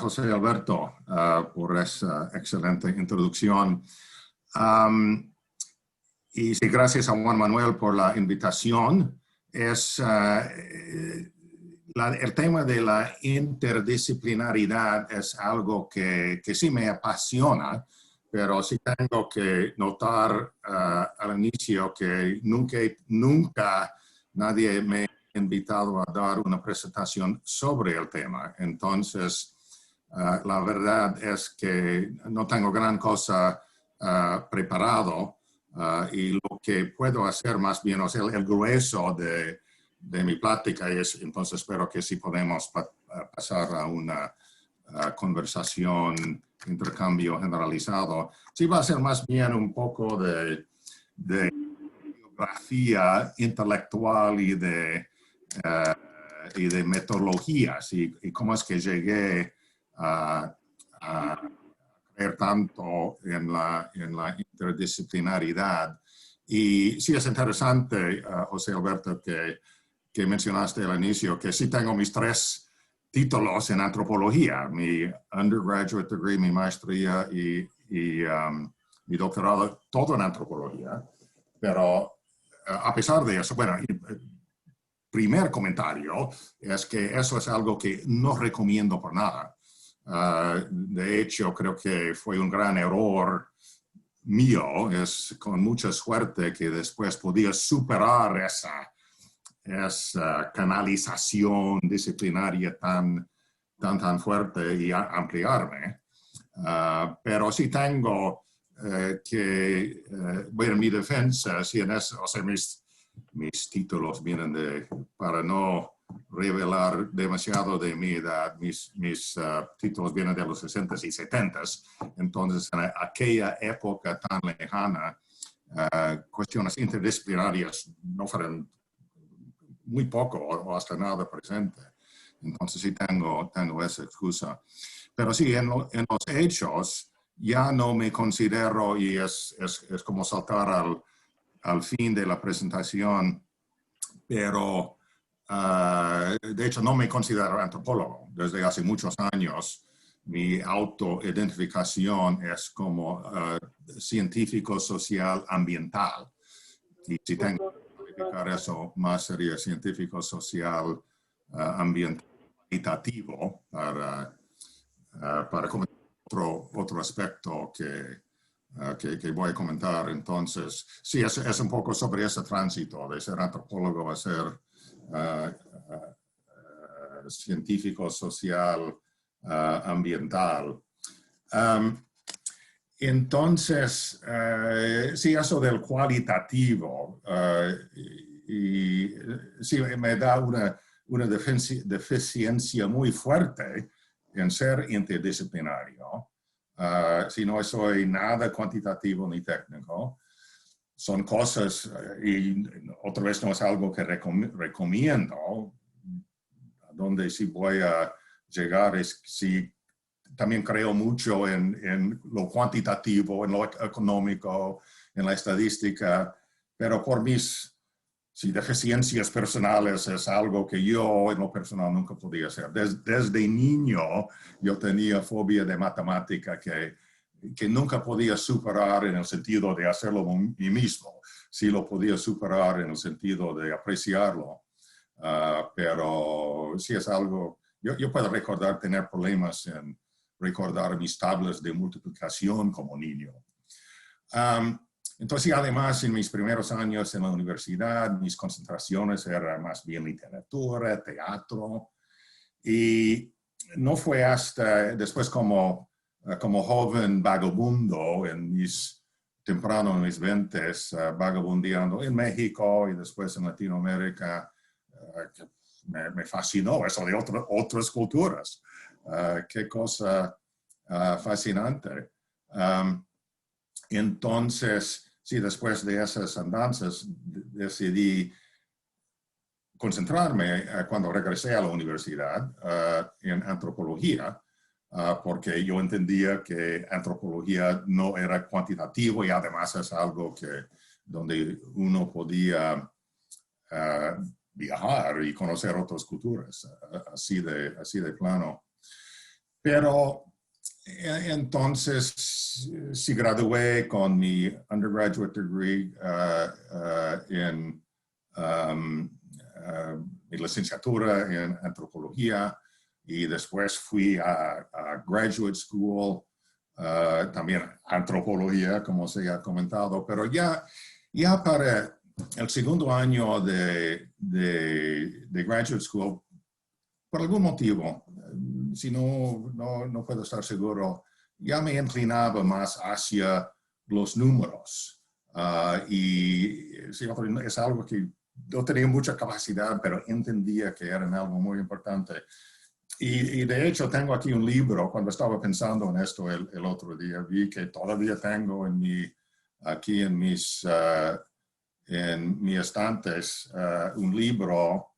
José Alberto, por esa excelente introducción. Y sí, gracias a Juan Manuel por la invitación. El tema de la interdisciplinaridad es algo que sí me apasiona, pero sí tengo que notar al inicio que nunca nadie me ha invitado a dar una presentación sobre el tema. Entonces, la verdad es que no tengo gran cosa preparado. Y lo que puedo hacer más bien, o sea, el grueso de mi plática es, entonces espero que sí podemos pasar a una conversación, intercambio generalizado. Sí va a ser más bien un poco de biografía intelectual y de metodologías y cómo es que llegué a creer tanto en la interdisciplinaridad. Y sí es interesante, José Alberto, que mencionaste al inicio, que sí tengo mis 3 títulos en antropología, mi undergraduate degree, mi maestría y mi doctorado, todo en antropología. Pero a pesar de eso, bueno, primer comentario es que eso es algo que no recomiendo por nada. De hecho, creo que fue un gran error mío, es con mucha suerte que después podía superar esa canalización disciplinaria tan fuerte y ampliarme. Pero sí tengo que, bueno, en mi defensa, sí en eso, o sea, mis títulos vienen para no revelar demasiado de mi edad, mis títulos vienen de los 60s y 70s, entonces en aquella época tan lejana, cuestiones interdisciplinarias no fueron muy poco o hasta nada presente. Entonces sí tengo esa excusa. Pero sí, en los hechos ya no me considero, y es como saltar al fin de la presentación, pero de hecho no me considero antropólogo. Desde hace muchos años mi autoidentificación es como científico social ambiental. Y si tengo que calificar eso, más sería científico social ambiental cualitativo para comentar otro aspecto que voy a comentar. Entonces, sí, es un poco sobre ese tránsito de ser antropólogo a ser científico social ambiental. Entonces, sí, eso del cualitativo, y sí, me da una deficiencia muy fuerte en ser interdisciplinario. Si no soy nada cuantitativo ni técnico, son cosas, y otra vez no es algo que recomiendo, donde sí voy a llegar es si también creo mucho en lo cuantitativo, en lo económico, en la estadística, pero por mis deficiencias personales es algo que yo en lo personal nunca podía hacer. Desde niño yo tenía fobia de matemática que nunca podía superar en el sentido de hacerlo mí mismo. Sí lo podía superar en el sentido de apreciarlo, pero sí es algo, yo puedo recordar tener problemas en recordar mis tablas de multiplicación como niño. Entonces, además, en mis primeros años en la universidad, mis concentraciones eran más bien literatura, teatro, y no fue hasta después como joven vagabundo temprano en mis 20s, vagabundeando en México y después en Latinoamérica, que me fascinó eso de otras culturas. Qué cosa fascinante. Entonces, sí, después de esas andanzas, decidí concentrarme cuando regresé a la universidad en antropología, porque yo entendía que antropología no era cuantitativo y además es algo donde uno podía viajar y conocer otras culturas, así de plano. Pero entonces sí gradué con mi undergraduate degree en mi licenciatura en antropología y después fui a graduate school, también antropología, como se ha comentado, pero ya para el segundo año de graduate school, por algún motivo, si no puedo estar seguro, ya me inclinaba más hacia los números. Y sí, es algo que no tenía mucha capacidad, pero entendía que era algo muy importante. Y de hecho tengo aquí un libro, cuando estaba pensando en esto el otro día, vi que todavía tengo aquí en mis estantes un libro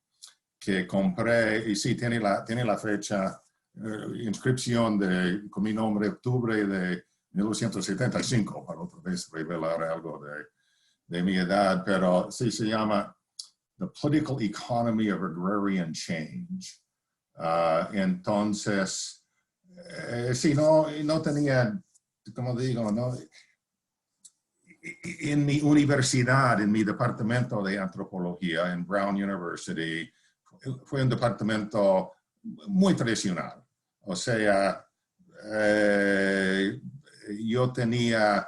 que compré, y sí, tiene la fecha, inscripción con mi nombre, octubre de 1975, para otra vez revelar algo de mi edad, pero sí se llama The Political Economy of Agrarian Change. Entonces, sí, no tenía, como digo, no, en mi universidad, en mi departamento de antropología en Brown University, fue un departamento muy tradicional. O sea, yo tenía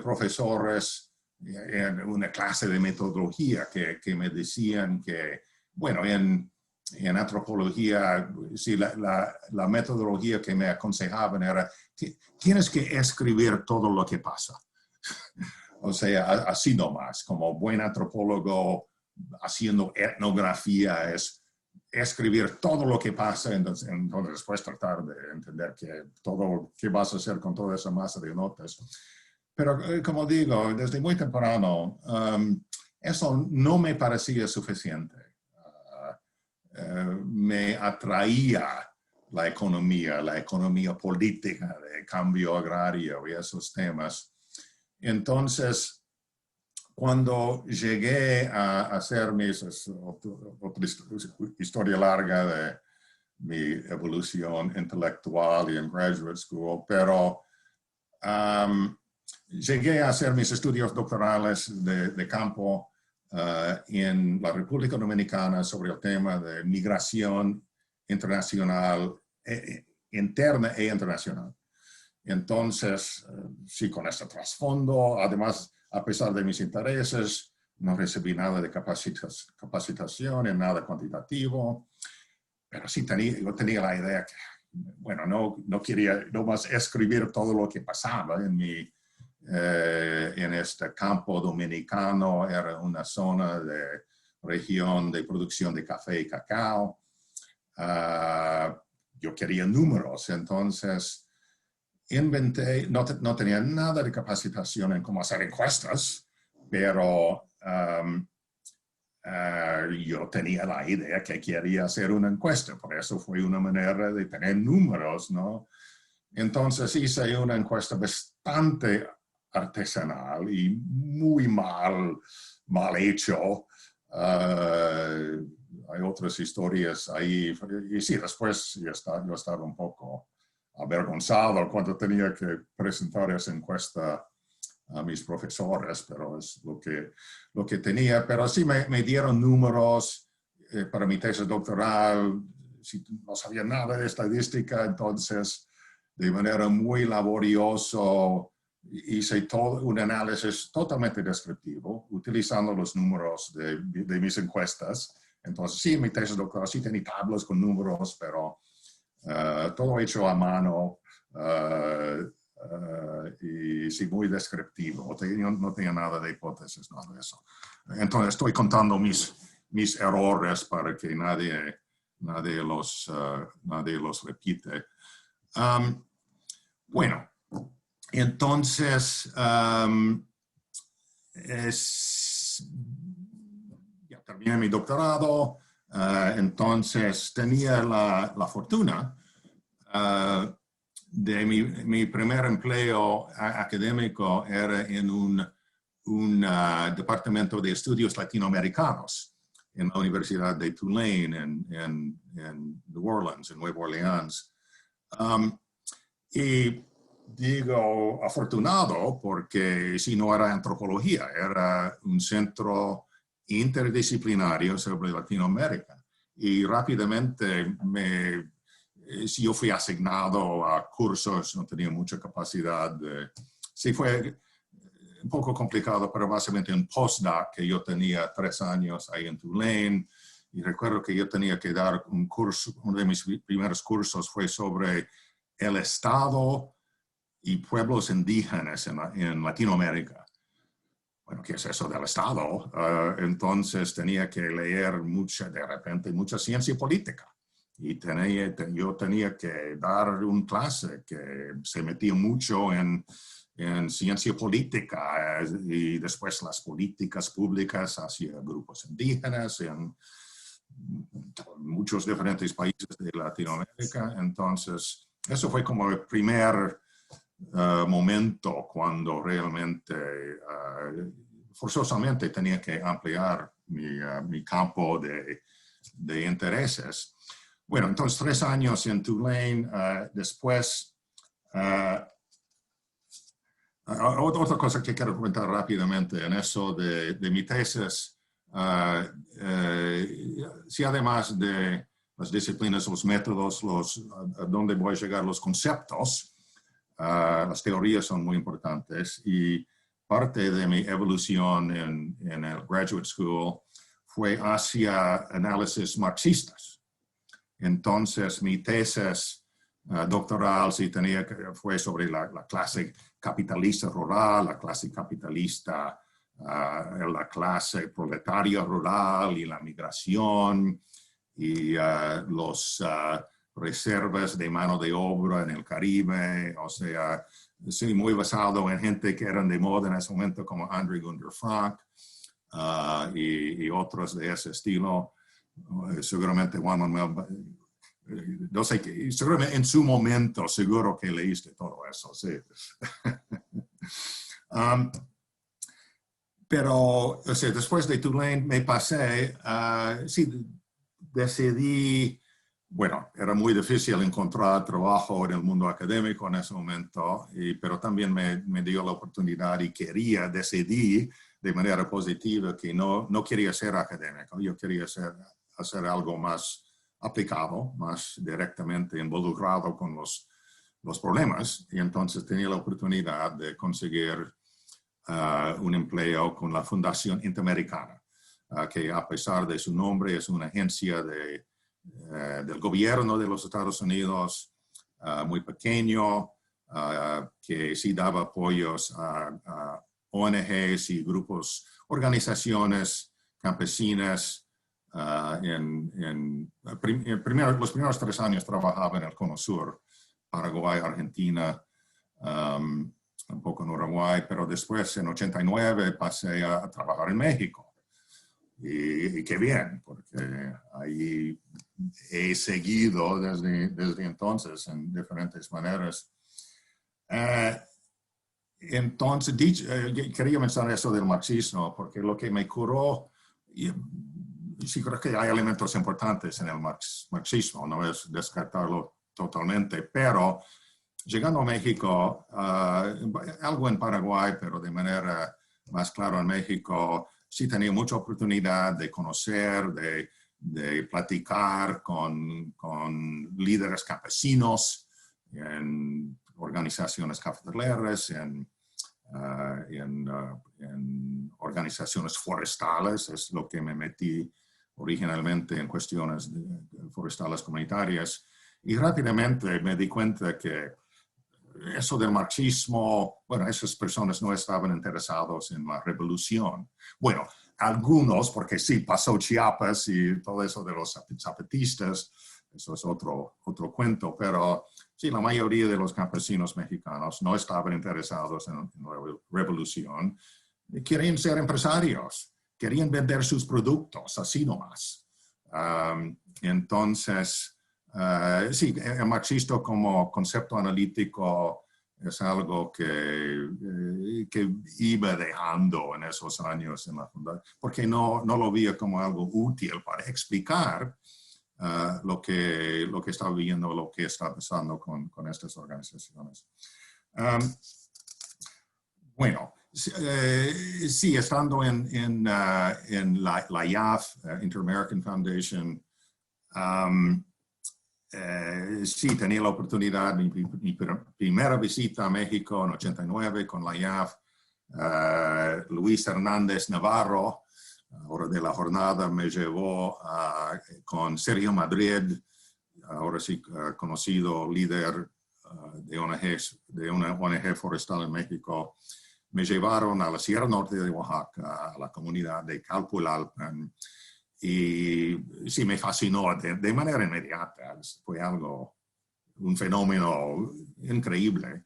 profesores en una clase de metodología que me decían que, bueno, en antropología, sí, la metodología que me aconsejaban era que tienes que escribir todo lo que pasa. O sea, así nomás, como buen antropólogo haciendo etnografía, es escribir todo lo que pasa, entonces después tratar de entender qué vas a hacer con toda esa masa de notas. Pero como digo, desde muy temprano, eso no me parecía suficiente. Me atraía la economía política, de cambio agrario y esos temas. Entonces, cuando llegué a hacer otra historia larga de mi evolución intelectual y en graduate school, pero llegué a hacer mis estudios doctorales de campo en la República Dominicana sobre el tema de migración internacional, interna e internacional. Entonces, sí, con este trasfondo, además, a pesar de mis intereses, no recibí nada de capacitación en nada cuantitativo, pero sí yo tenía la idea que, bueno, no quería nomás escribir todo lo que pasaba en este campo dominicano. Era una zona de región de producción de café y cacao. Yo quería números, entonces inventé, no tenía nada de capacitación en cómo hacer encuestas, pero yo tenía la idea que quería hacer una encuesta, por eso fue una manera de tener números, ¿no? Entonces hice una encuesta bastante artesanal y muy mal hecho. Hay otras historias ahí, y sí, después yo estaba un poco avergonzado cuando tenía que presentar esa encuesta a mis profesores, pero es lo que tenía. Pero sí me dieron números para mi tesis doctoral. Si no sabía nada de estadística, entonces de manera muy laborioso hice todo un análisis totalmente descriptivo, utilizando los números de mis encuestas. Entonces sí, mi tesis doctoral sí tenía tablas con números, pero todo hecho a mano y sí, muy descriptivo. No tenía nada de hipótesis, nada de eso. Entonces estoy contando mis errores para que nadie los repite. Bueno, entonces ya terminé mi doctorado. Entonces tenía la fortuna de mi primer empleo académico era en un departamento de estudios latinoamericanos en la Universidad de Tulane en New Orleans, en Nueva Orleans. Um, y digo afortunado porque si no era antropología, era un centro interdisciplinario sobre Latinoamérica. Y rápidamente si yo fui asignado a cursos, no tenía mucha capacidad de... Sí, fue un poco complicado, pero básicamente un postdoc que yo tenía 3 años ahí en Tulane. Y recuerdo que yo tenía que dar un curso, uno de mis primeros cursos fue sobre el Estado y pueblos indígenas en Latinoamérica. Bueno, ¿qué es eso del Estado? Entonces tenía que leer de repente, mucha ciencia política. Y yo tenía que dar un clase que se metía mucho en ciencia política y después las políticas públicas hacia grupos indígenas en muchos diferentes países de Latinoamérica. Entonces, eso fue como el primer momento cuando realmente forzosamente tenía que ampliar mi campo de intereses. Bueno, entonces 3 años en Tulane, después otra cosa que quiero comentar rápidamente en eso de mi tesis, sí, además de las disciplinas, los métodos, a dónde voy a llegar los conceptos, las teorías son muy importantes y parte de mi evolución en el graduate school fue hacia análisis marxistas. Entonces, mi tesis doctoral fue sobre la clase capitalista rural, la clase capitalista, la clase proletaria rural y la migración y los reservas de mano de obra en el Caribe, o sea, sí, muy basado en gente que eran de moda en ese momento como Andre Gunder Frank y otros de ese estilo. Seguramente Juan Manuel, no sé, seguramente en su momento seguro que leíste todo eso, sí. Pero o sea, después de Tulane me pasé, sí, decidí, bueno, era muy difícil encontrar trabajo en el mundo académico en ese momento, pero también me dio la oportunidad y decidí de manera positiva que no quería ser académico, yo quería hacer algo más aplicado, más directamente involucrado con los problemas, y entonces tenía la oportunidad de conseguir un empleo con la Fundación Interamericana, que a pesar de su nombre es una agencia del gobierno de los Estados Unidos, muy pequeño, que sí daba apoyos a ONGs y grupos, organizaciones campesinas. Los primeros 3 años trabajaba en el Cono Sur, Paraguay, Argentina, un poco en Uruguay, pero después en 89 pasé a trabajar en México. Y qué bien, porque ahí he seguido desde entonces en diferentes maneras. Entonces, quería mencionar eso del marxismo, porque lo que me curó, sí creo que hay elementos importantes en el marxismo, no es descartarlo totalmente, pero llegando a México, algo en Paraguay, pero de manera más clara en México, sí tenía mucha oportunidad de conocer, de platicar con líderes campesinos en organizaciones cafetaleras, en organizaciones forestales, es lo que me metí originalmente en cuestiones forestales comunitarias. Y rápidamente me di cuenta que eso del marxismo, bueno, esas personas no estaban interesados en la revolución. Bueno, algunos, porque sí, pasó Chiapas y todo eso de los zapatistas, eso es otro cuento, pero sí, la mayoría de los campesinos mexicanos no estaban interesados en la revolución, querían ser empresarios, querían vender sus productos, así nomás. Entonces, sí, el marxismo como concepto analítico es algo que iba dejando en esos años en la fundación, porque no lo veía como algo útil para explicar lo que está viendo, lo que está pasando con estas organizaciones. Bueno, sí, estando en la IAF, Inter-American Foundation, sí, tenía la oportunidad, mi primera visita a México en 89 con la IAF. Luis Hernández Navarro, ahora de la jornada, me llevó con Sergio Madrid, ahora sí conocido líder de una ONG forestal en México. Me llevaron a la Sierra Norte de Oaxaca, a la comunidad de Calpulalpan, y sí, me fascinó de manera inmediata. Fue un fenómeno increíble.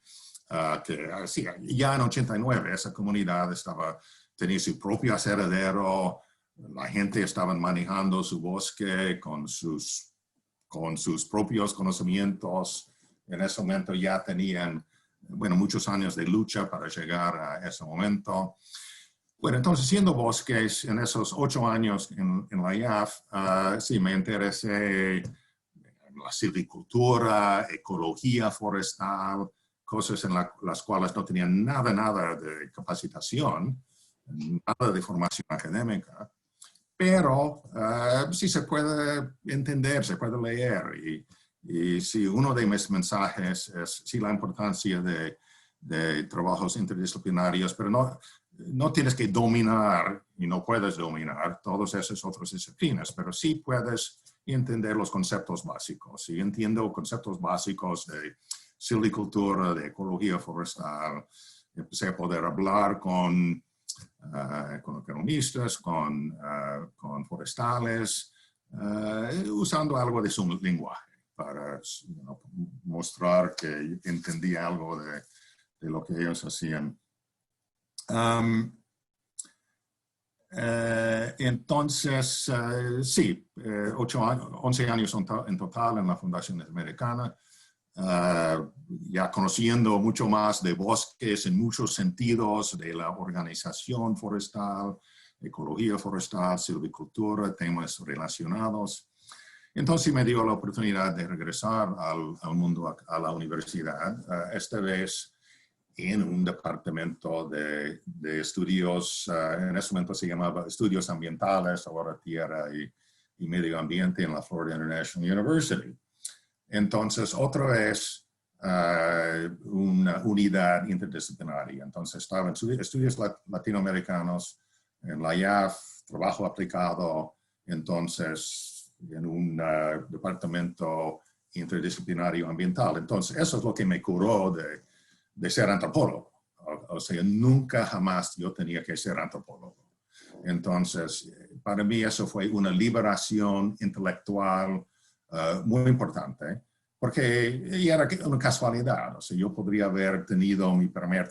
Sí, ya en 89 esa comunidad tenía su propio aserradero, la gente estaba manejando su bosque con sus propios conocimientos. En ese momento ya tenían, bueno, muchos años de lucha para llegar a ese momento. Bueno, entonces, siendo bosques, en esos 8 años en la IAF, sí, me interesé en la silvicultura, ecología forestal, cosas en las cuales no tenía nada de capacitación, nada de formación académica, pero sí se puede entender, se puede leer. Y sí, uno de mis mensajes es sí la importancia de trabajos interdisciplinarios, pero no tienes que dominar y no puedes dominar todas esas otras disciplinas, pero sí puedes entender los conceptos básicos. Si entiendo conceptos básicos de silvicultura, de ecología forestal, empecé a poder hablar con economistas, con forestales, usando algo de su lenguaje para mostrar que entendía algo de lo que ellos hacían. Entonces, sí, 11 años en total en la Fundación Interamericana, ya conociendo mucho más de bosques en muchos sentidos, de la organización forestal, ecología forestal, silvicultura, temas relacionados. Entonces me dio la oportunidad de regresar al mundo, a la universidad, esta vez en un departamento de estudios, en ese momento se llamaba Estudios Ambientales, ahora Tierra y Medio Ambiente en la Florida International University. Entonces, otra vez, una unidad interdisciplinaria. Entonces, estaba en estudios latinoamericanos, en la IAF, trabajo aplicado, entonces, en un departamento interdisciplinario ambiental. Entonces, eso es lo que me curó de ser antropólogo. O sea, nunca jamás yo tenía que ser antropólogo. Entonces, para mí eso fue una liberación intelectual muy importante, porque era una casualidad. O sea, yo podría haber tenido mi primer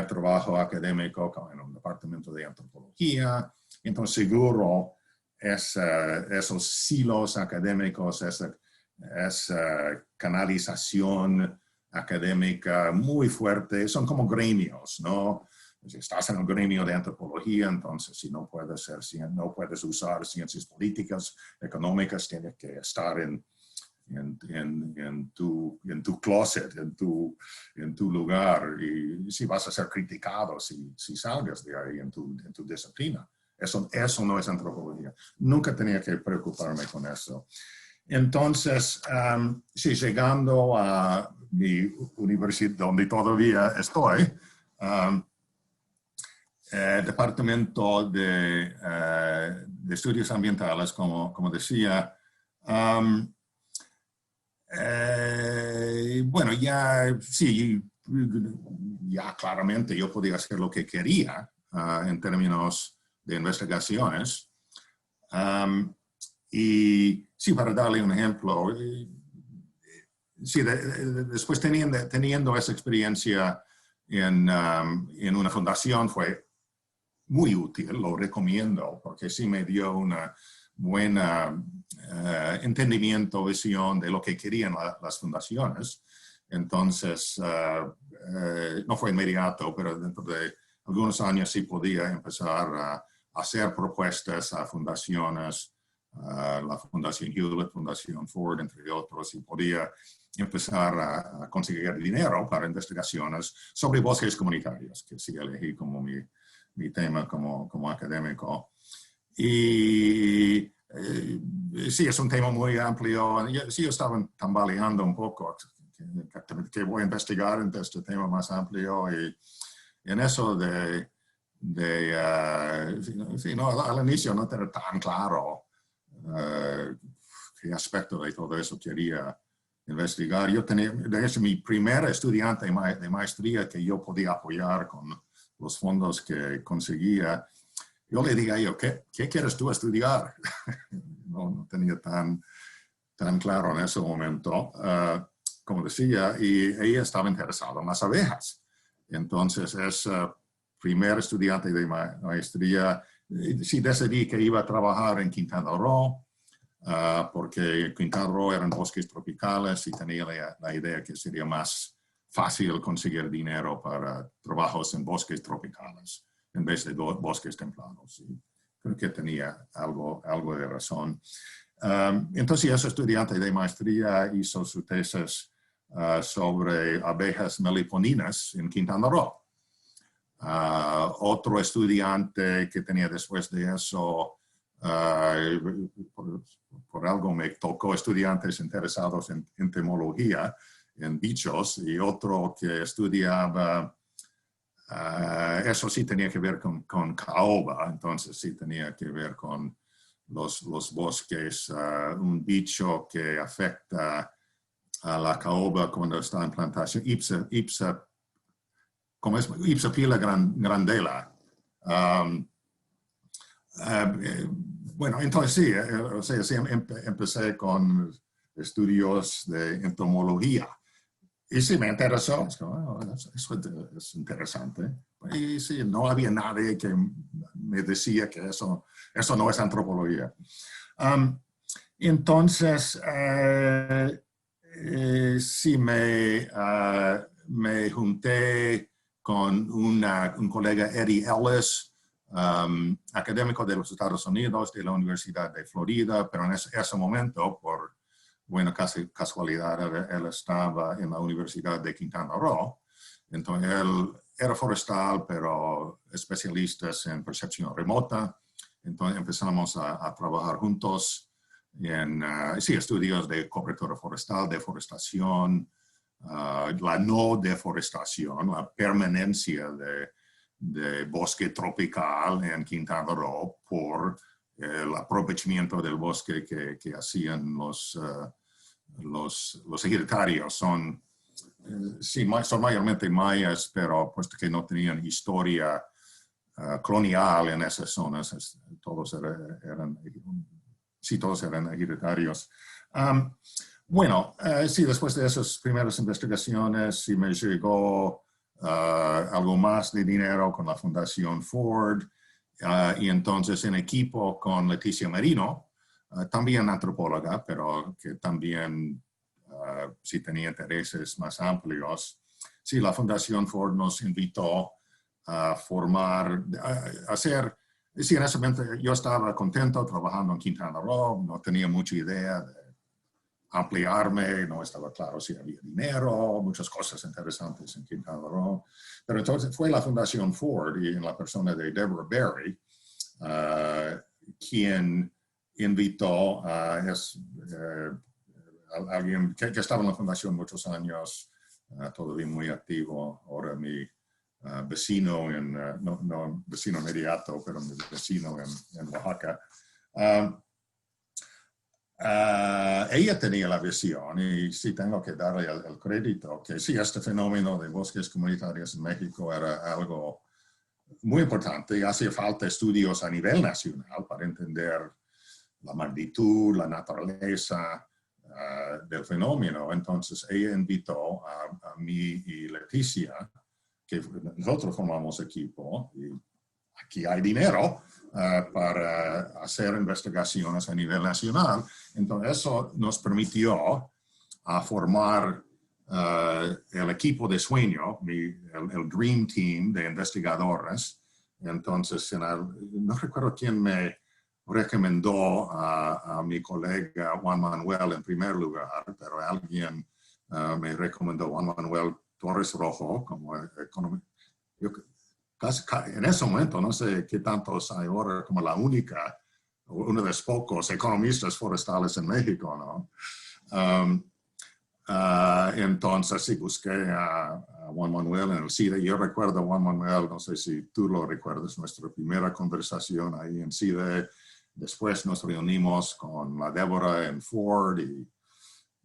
trabajo académico en un departamento de antropología. Entonces, seguro, esos silos académicos, esa canalización académica muy fuerte, son como gremios, ¿no? Si estás en un gremio de antropología, entonces si no puedes usar ciencias políticas, económicas, tienes que estar en tu closet, en tu lugar, y si vas a ser criticado si salgas de ahí en tu disciplina. Eso no es antropología. Nunca tenía que preocuparme con eso. Entonces, sí, llegando a mi universidad, donde todavía estoy, departamento de estudios ambientales, como decía, bueno, ya claramente yo podía hacer lo que quería en términos de investigaciones. Y sí, para darle un ejemplo, sí, después teniendo esa experiencia en una fundación fue muy útil, lo recomiendo, porque sí me dio una buena entendimiento, visión de lo que querían las fundaciones. Entonces, no fue inmediato, pero dentro de algunos años sí podía empezar a hacer propuestas a fundaciones la Fundación Hewlett, Fundación Ford, entre otros, y podía empezar a conseguir dinero para investigaciones sobre bosques comunitarios, que sí elegí como mi tema como académico. Y sí, es un tema muy amplio. Sí, yo estaba tambaleando un poco que voy a investigar en este tema más amplio y en eso sí, no, al inicio no tenía tan claro qué aspecto de todo eso quería investigar. Yo tenía, de hecho, mi primer estudiante de maestría que yo podía apoyar con los fondos que conseguía, yo le dije a ella, ¿qué quieres tú estudiar? No tenía tan claro en ese momento, como decía, y ella estaba interesada en las abejas. Entonces, es primer estudiante de maestría, sí decidí que iba a trabajar en Quintana Roo, porque Quintana Roo eran bosques tropicales y tenía la idea que sería más fácil conseguir dinero para trabajos en bosques tropicales en vez de bosques templados. Y creo que tenía algo de razón. Entonces, ese estudiante de maestría hizo su tesis sobre abejas meliponinas en Quintana Roo. Otro estudiante que tenía después de eso, por algo me tocó estudiantes interesados en entomología, en bichos, y otro que estudiaba, eso sí tenía que ver con caoba, entonces sí tenía que ver con los bosques, un bicho que afecta a la caoba cuando está en plantación, Ipsapila grandela. Bueno, entonces sí, empecé con estudios de entomología. Y sí, me interesó. Eso es interesante. Y sí, no había nadie que me decía que eso no es antropología. Entonces, sí, me junté con un colega, Eddie Ellis, académico de los Estados Unidos, de la Universidad de Florida, pero en ese momento, por buena casualidad, él estaba en la Universidad de Quintana Roo. Entonces, él era forestal, pero especialistas en percepción remota. Entonces, empezamos a trabajar juntos en estudios de cobertura forestal, deforestación, la no deforestación, la permanencia de bosque tropical en Quintana Roo por el aprovechamiento del bosque que hacían los ejidatarios. Son mayormente mayas, pero puesto que no tenían historia colonial en esas zonas, todos eran ejidatarios. Bueno, sí, después de esas primeras investigaciones, sí me llegó algo más de dinero con la Fundación Ford, y entonces en equipo con Leticia Merino, también antropóloga, pero que también sí tenía intereses más amplios. Sí, la Fundación Ford nos invitó a formar, sí, en ese momento yo estaba contento trabajando en Quintana Roo, no tenía mucha idea de ampliarme, no estaba claro si había dinero, muchas cosas interesantes en Quintana Roo. Pero entonces fue la Fundación Ford y en la persona de Deborah Berry, quien invitó a alguien que estaba en la Fundación muchos años, todavía muy activo, ahora mi vecino, no vecino inmediato, pero mi vecino en Oaxaca. Ella tenía la visión, y sí tengo que darle el crédito, que sí, este fenómeno de bosques comunitarios en México era algo muy importante y hacía falta estudios a nivel nacional para entender la magnitud, la naturaleza del fenómeno. Entonces ella invitó a mí y Leticia, que nosotros formamos equipo, y aquí hay dinero para hacer investigaciones a nivel nacional. Entonces eso nos permitió formar el equipo de sueño, el Dream Team de investigadores. Entonces, no recuerdo quién me recomendó a mi colega Juan Manuel en primer lugar, pero alguien me recomendó Juan Manuel Torres Rojo como economista. En ese momento, no sé qué tantos hay ahora, como la única, uno de los pocos economistas forestales en México, ¿no? Entonces sí, busqué a Juan Manuel en el CIDE. Yo recuerdo a Juan Manuel, no sé si tú lo recuerdas, nuestra primera conversación ahí en CIDE. Después nos reunimos con la Débora en Ford y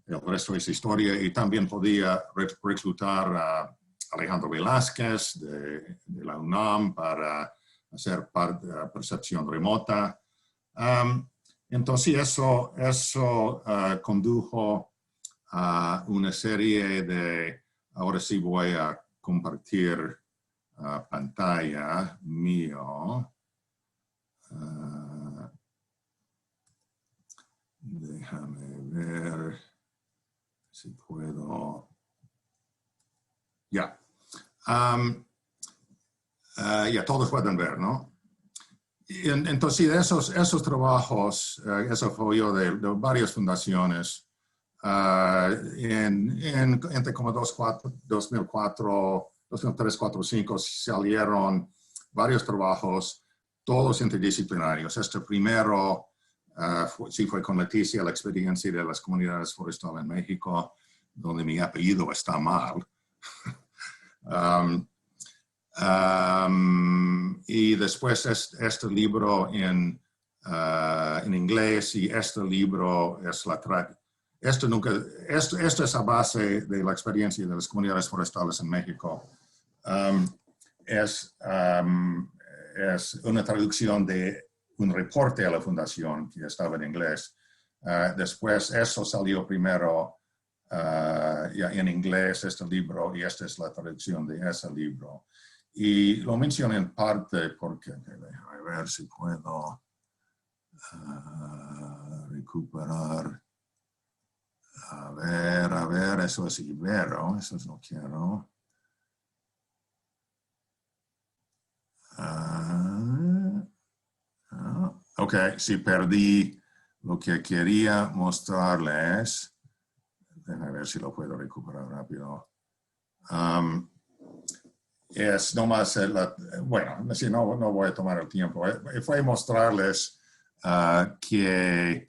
el resto es historia. Y también podía reclutar a Alejandro Velázquez de la UNAM para hacer parte de la percepción remota. Entonces eso condujo a una serie de, ahora sí voy a compartir pantalla mío. Déjame ver si puedo. Ya. Ya todos pueden ver, ¿no? Y entonces, de esos trabajos, eso fue yo de varias fundaciones. Entre como 2004, 2003, 2004, 2005 salieron varios trabajos, todos interdisciplinarios. Este primero sí fue con Leticia, la experiencia de las comunidades forestales en México, donde mi apellido está mal. Y después este libro en inglés, y este libro es esto es a base de la experiencia de las comunidades forestales en México. Es una traducción de un reporte a la fundación que estaba en inglés. Después eso salió primero ya en inglés, este libro, y esta es la traducción de ese libro. Y lo menciono en parte porque, déjame ver si puedo recuperar. A ver, eso es Ibero, eso no quiero. Ok, sí, perdí lo que quería mostrarles. Déjame ver si lo puedo recuperar rápido. Es nomás, bueno, si no voy a tomar el tiempo. Fue mostrarles que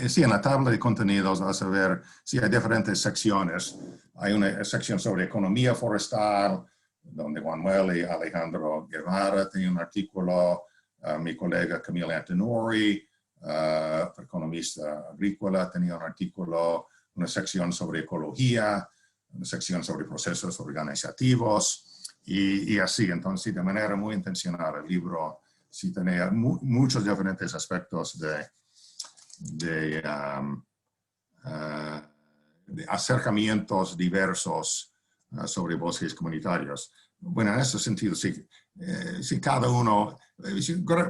sí, en la tabla de contenidos vas a ver, sí, hay diferentes secciones. Hay una sección sobre economía forestal, donde Juan Manuel y Alejandro Guevara tienen un artículo, mi colega Camila Antonori, economista agrícola, tenía un artículo, una sección sobre ecología, una sección sobre procesos organizativos, y así. Entonces, de manera muy intencional, el libro sí tenía muchos diferentes aspectos de acercamientos diversos sobre bosques comunitarios. Bueno, en ese sentido, sí, cada uno,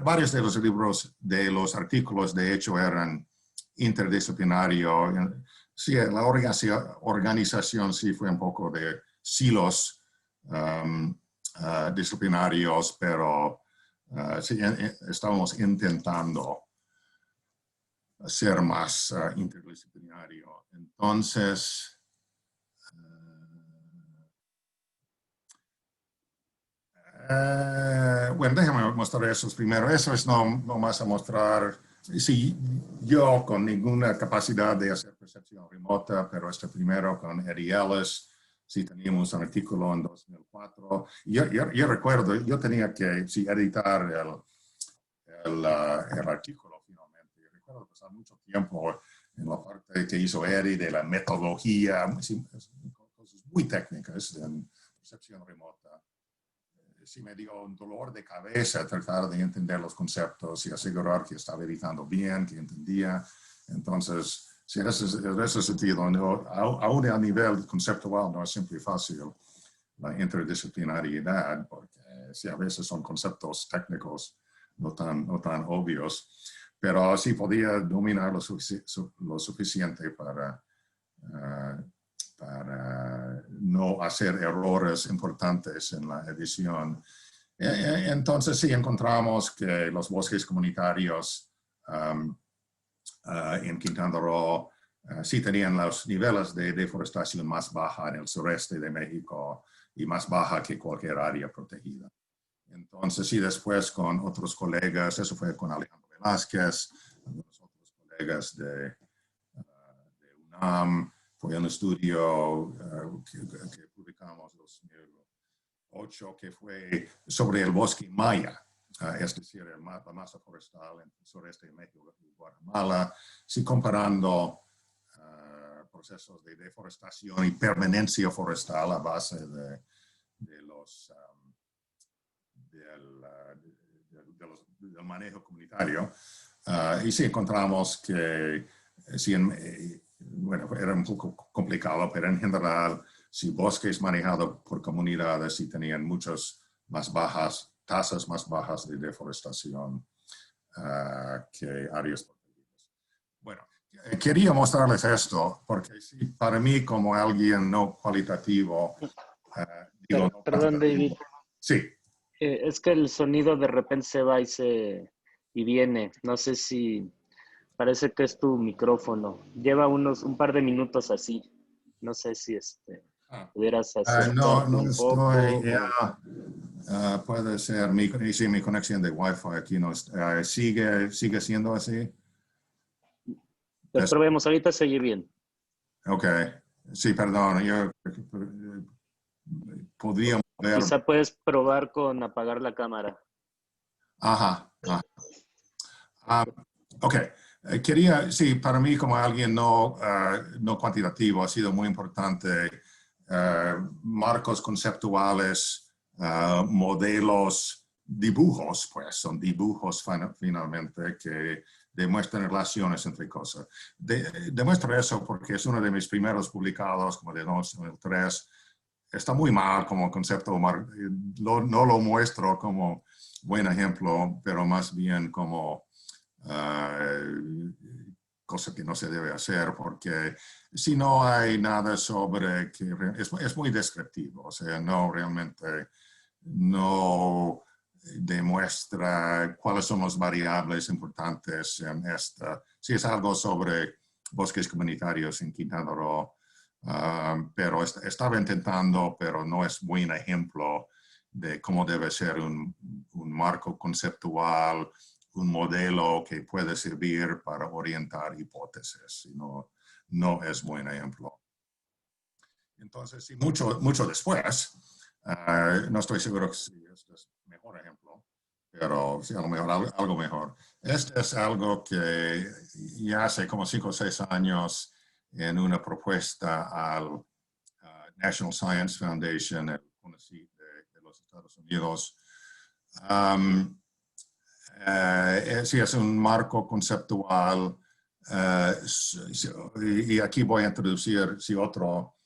varios de los libros, de los artículos, de hecho, eran interdisciplinarios. Sí, la organización sí fue un poco de silos disciplinarios, pero sí, estábamos intentando ser más interdisciplinario. Entonces, bueno, déjame mostrar esos primero. Eso es no más a mostrar, sí, yo con ninguna capacidad de hacer percepción remota, pero este primero con Eddie Ellis, sí teníamos un artículo en 2004. Yo recuerdo, yo tenía que editar el artículo finalmente. Yo recuerdo pasar mucho tiempo en la parte que hizo Eddie de la metodología, cosas muy técnicas en percepción remota. Sí me dio un dolor de cabeza tratar de entender los conceptos y asegurar que estaba editando bien, que entendía. Entonces, sí, en ese sentido, aún a nivel conceptual no es siempre fácil la interdisciplinariedad, porque sí, a veces son conceptos técnicos no tan obvios, pero sí podía dominar lo suficiente para no hacer errores importantes en la edición. Entonces sí encontramos que los bosques comunitarios en Quintana Roo sí tenían los niveles de deforestación más baja en el sureste de México y más baja que cualquier área protegida. Entonces, sí, después con otros colegas, eso fue con Alejandro Velázquez, algunos otros colegas de UNAM, fue un estudio que publicamos en 2008, que fue sobre el bosque maya, es decir, la masa forestal en el sureste de México y Guatemala, sí comparando procesos de deforestación y permanencia forestal a base del manejo comunitario. Y sí encontramos que bueno, era un poco complicado, pero en general, si bosques manejados por comunidades sí tenían tasas más bajas de deforestación que áreas protegidas. Bueno, quería mostrarles esto, porque sí, para mí, como alguien no cualitativo, digo no Perdón, David. Sí. Es que el sonido de repente se va y viene. No sé si parece que es tu micrófono. Lleva un par de minutos así. No sé si pudieras acercarte no un poco. Puede ser mi conexión de Wi-Fi aquí no sigue siendo así. Pues probemos, ahorita se oye bien. Ok, sí, perdón, yo podríamos ver. Quizá puedes probar con apagar la cámara. Ajá. Ok, sí, para mí como alguien no cuantitativo ha sido muy importante marcos conceptuales, modelos, dibujos, pues son dibujos finalmente que demuestran relaciones entre cosas. Demuestro eso porque es uno de mis primeros publicados, como de 2003. Está muy mal como concepto, no lo muestro como buen ejemplo, pero más bien como cosa que no se debe hacer, porque si no hay nada sobre que es muy descriptivo, o sea, no realmente no demuestra cuáles son las variables importantes en esta. Si es algo sobre bosques comunitarios en Quintana Roo, pero estaba intentando, pero no es buen ejemplo de cómo debe ser un marco conceptual, un modelo que puede servir para orientar hipótesis. No es buen ejemplo. Entonces, sí, mucho después, no estoy seguro si este es el mejor ejemplo, pero sí, a lo mejor algo mejor. Este es algo que ya hace como 5 o 6 años en una propuesta al National Science Foundation, el CONACYT de los Estados Unidos. Sí, es un marco conceptual y aquí voy a introducir otro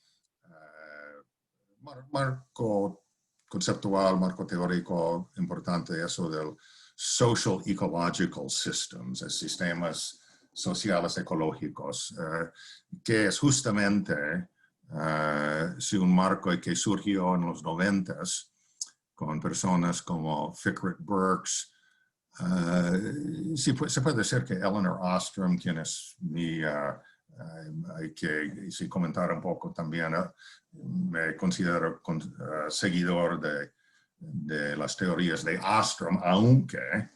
marco conceptual, marco teórico importante, eso del social ecological systems, sistemas sociales ecológicos, que es justamente un marco que surgió en los 90s con personas como Fickret Burks. Sí, se puede decir que Elinor Ostrom, quien es hay que comentar un poco también, me considero seguidor de las teorías de Ostrom, aunque,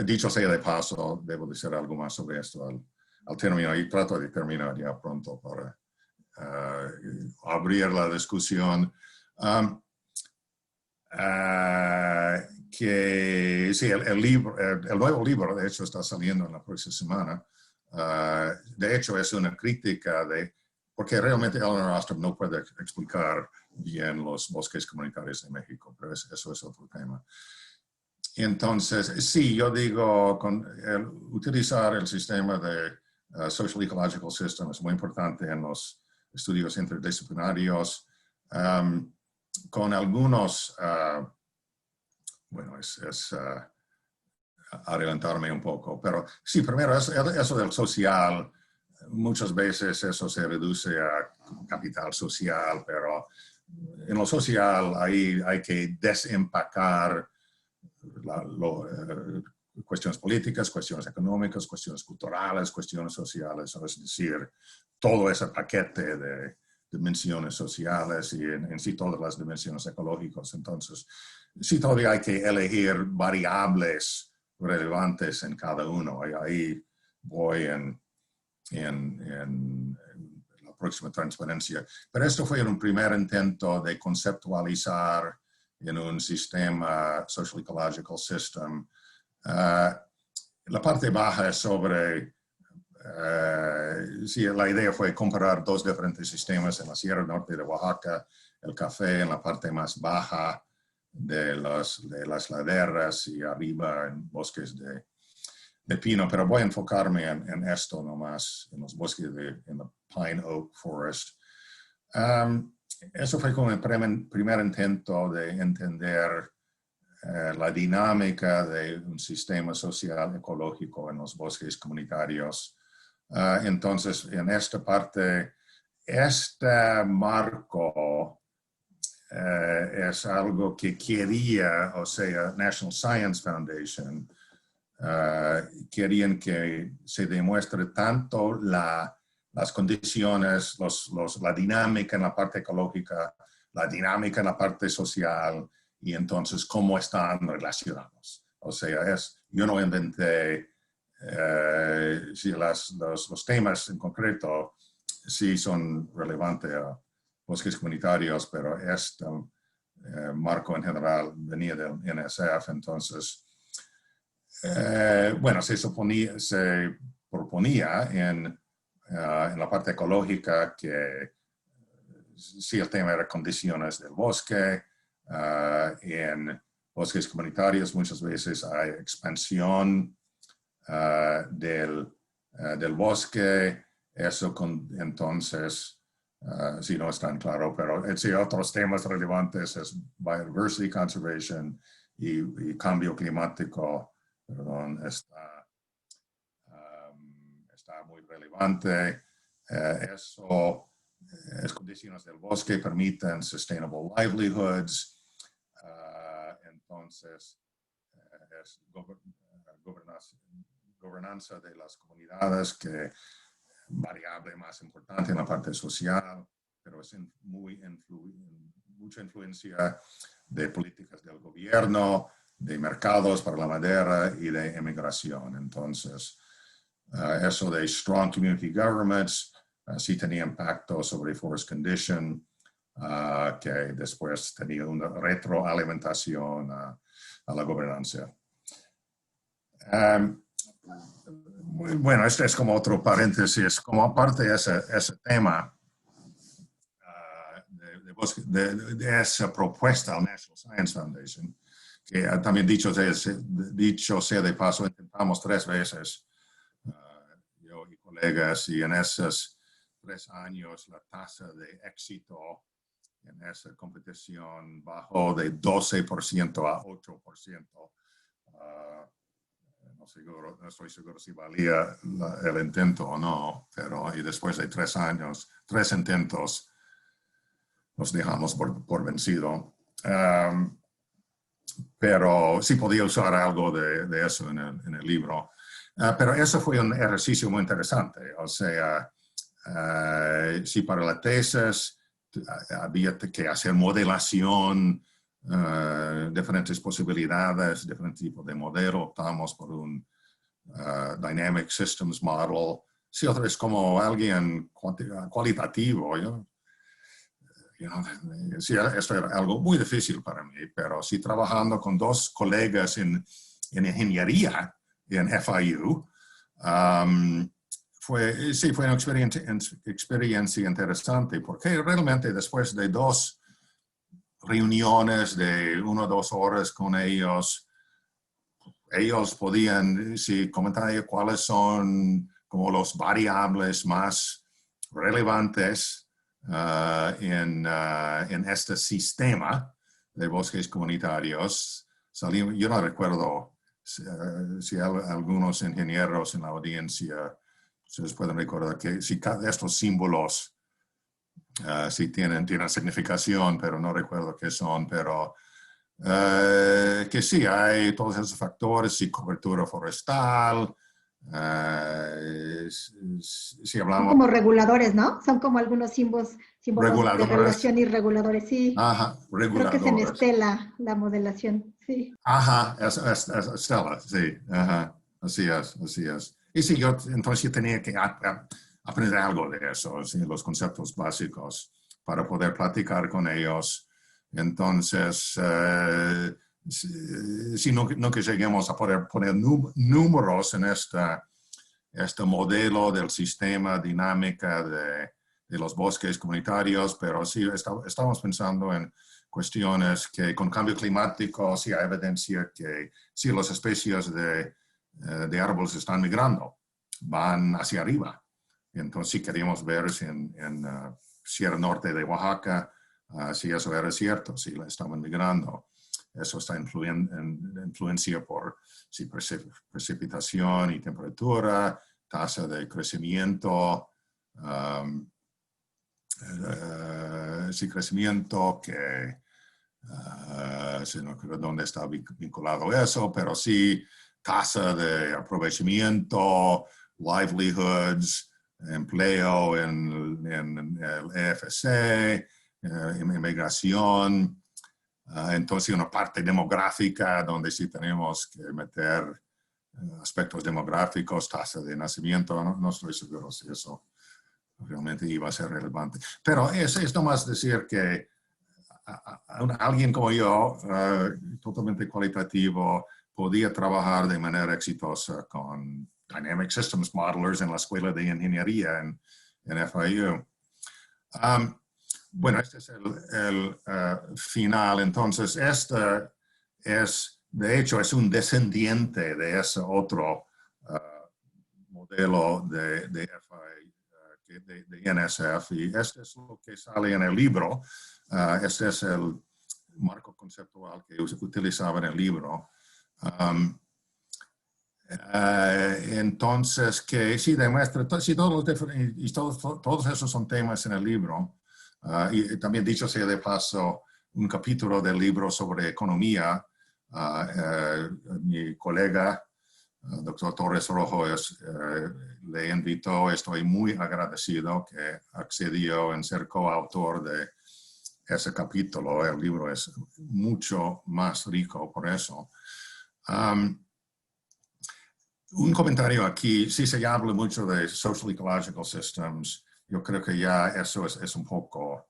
dicho sea de paso, debo decir algo más sobre esto al terminar, y trato de terminar ya pronto para abrir la discusión. Que sí, el nuevo libro, de hecho, está saliendo en la próxima semana. De hecho, es una crítica porque realmente Elinor Ostrom no puede explicar bien los bosques comunitarios de México, pero eso es otro tema. Entonces, sí, yo digo, utilizar el sistema de Social Ecological System es muy importante en los estudios interdisciplinarios. Con algunos, bueno, es adelantarme un poco, pero sí, primero eso del social, muchas veces eso se reduce a capital social, pero en lo social ahí hay que desempacar cuestiones políticas, cuestiones económicas, cuestiones culturales, cuestiones sociales, es decir, todo ese paquete de dimensiones sociales y en sí todas las dimensiones ecológicas. Entonces, sí todavía hay que elegir variables relevantes en cada uno. Y ahí voy en la próxima transparencia. Pero esto fue un primer intento de conceptualizar en un sistema social ecological system. La parte baja es sobre, sí, la idea fue comparar dos diferentes sistemas en la Sierra Norte de Oaxaca, el café en la parte más baja de las laderas y arriba en bosques de pino, pero voy a enfocarme en esto nomás, en los bosques en la Pine Oak Forest. Eso fue como el primer intento de entender la dinámica de un sistema social ecológico en los bosques comunitarios. Entonces, en esta parte, este marco es algo que quería, o sea, National Science Foundation, querían que se demuestre tanto las condiciones, la dinámica en la parte ecológica, la dinámica en la parte social, y entonces cómo están relacionados. O sea, yo no inventé, si los temas en concreto sí son relevantes a bosques comunitarios, pero este marco en general venía del NSF, entonces, bueno, se proponía en la parte ecológica que sí el tema era condiciones del bosque. En bosques comunitarios muchas veces hay expansión del bosque. Eso entonces, sí no es tan claro, pero sí otros temas relevantes es biodiversity conservation y cambio climático, perdón, está muy relevante. Eso las condiciones del bosque permiten sustainable livelihoods. Entonces, es gobernanza de las comunidades, que variable más importante en la parte social, pero es mucha influencia de políticas del gobierno, de mercados para la madera y de emigración. Entonces, eso de strong community governments sí tenía impacto sobre forest condition, que después tenía una retroalimentación a la gobernanza. Bueno, este es como otro paréntesis, como aparte de ese tema de esa propuesta al National Science Foundation, que también dicho sea de paso, intentamos 3 veces, yo y colegas, y en esos 3 años la tasa de éxito en esa competición bajó de 12% a 8%. No estoy seguro si valía el intento o no, pero y después de 3 años, 3 intentos, nos dejamos por vencido. Pero sí podía usar algo de eso en el libro. Pero eso fue un ejercicio muy interesante. O sea, sí para la tesis había que hacer modelación, diferentes posibilidades, diferentes tipos de modelo. Optamos por un Dynamic Systems Model. Sí, otra vez como alguien cualitativo, sí, esto era algo muy difícil para mí, pero sí trabajando con 2 colegas en ingeniería en FIU, fue una experiencia interesante, porque realmente después de 2 reuniones de 1 o 2 horas con ellos podían comentar cuáles son como los variables más relevantes en este sistema de bosques comunitarios. Yo no recuerdo si algunos ingenieros en la audiencia ustedes pueden recordar que si estos símbolos Sí tienen significación, pero no recuerdo qué son, pero que sí, hay todos esos factores, y cobertura forestal, si Son hablamos como reguladores, ¿no? Son como algunos símbolos de reguladores, regulación y reguladores, sí. ajá, Creo que se reguladores, mezcla la modelación, sí. ajá, Estela, sí, ajá, así es, así es. Y sí, entonces yo tenía que aprender algo de eso, sí, los conceptos básicos para poder platicar con ellos. Entonces, si no que lleguemos a poder poner números en este modelo del sistema dinámica de los bosques comunitarios, pero sí estamos pensando en cuestiones que con cambio climático sí hay evidencia que sí las especies de árboles están migrando, van hacia arriba. Entonces sí queríamos ver si en Sierra Norte de Oaxaca, si eso era cierto, si estaban migrando. Eso está influencia por sí, precipitación y temperatura, tasa de crecimiento, sí, crecimiento que no creo dónde está vinculado eso, pero sí tasa de aprovechamiento, livelihoods, empleo en el EFC, inmigración. Entonces, una parte demográfica donde sí tenemos que meter aspectos demográficos, tasa de nacimiento, no estoy seguro si eso realmente iba a ser relevante. Pero es nomás decir que alguien como yo, totalmente cualitativo, podía trabajar de manera exitosa con Dynamic Systems Modelers en la Escuela de Ingeniería en FIU. Bueno, este es el final. Entonces, este es, de hecho, es un descendiente de ese otro modelo de NSF, y este es lo que sale en el libro. Este es el marco conceptual que utilizaba en el libro. Entonces, que sí demuestra, sí, todos esos son temas en el libro. Y también dicho sea de paso, un capítulo del libro sobre economía. Mi colega, doctor Torres Rojo, le invitó, estoy muy agradecido que accedió en ser coautor de ese capítulo. El libro es mucho más rico por eso. Un comentario aquí, sí se habla mucho de social ecological systems, yo creo que ya eso es un poco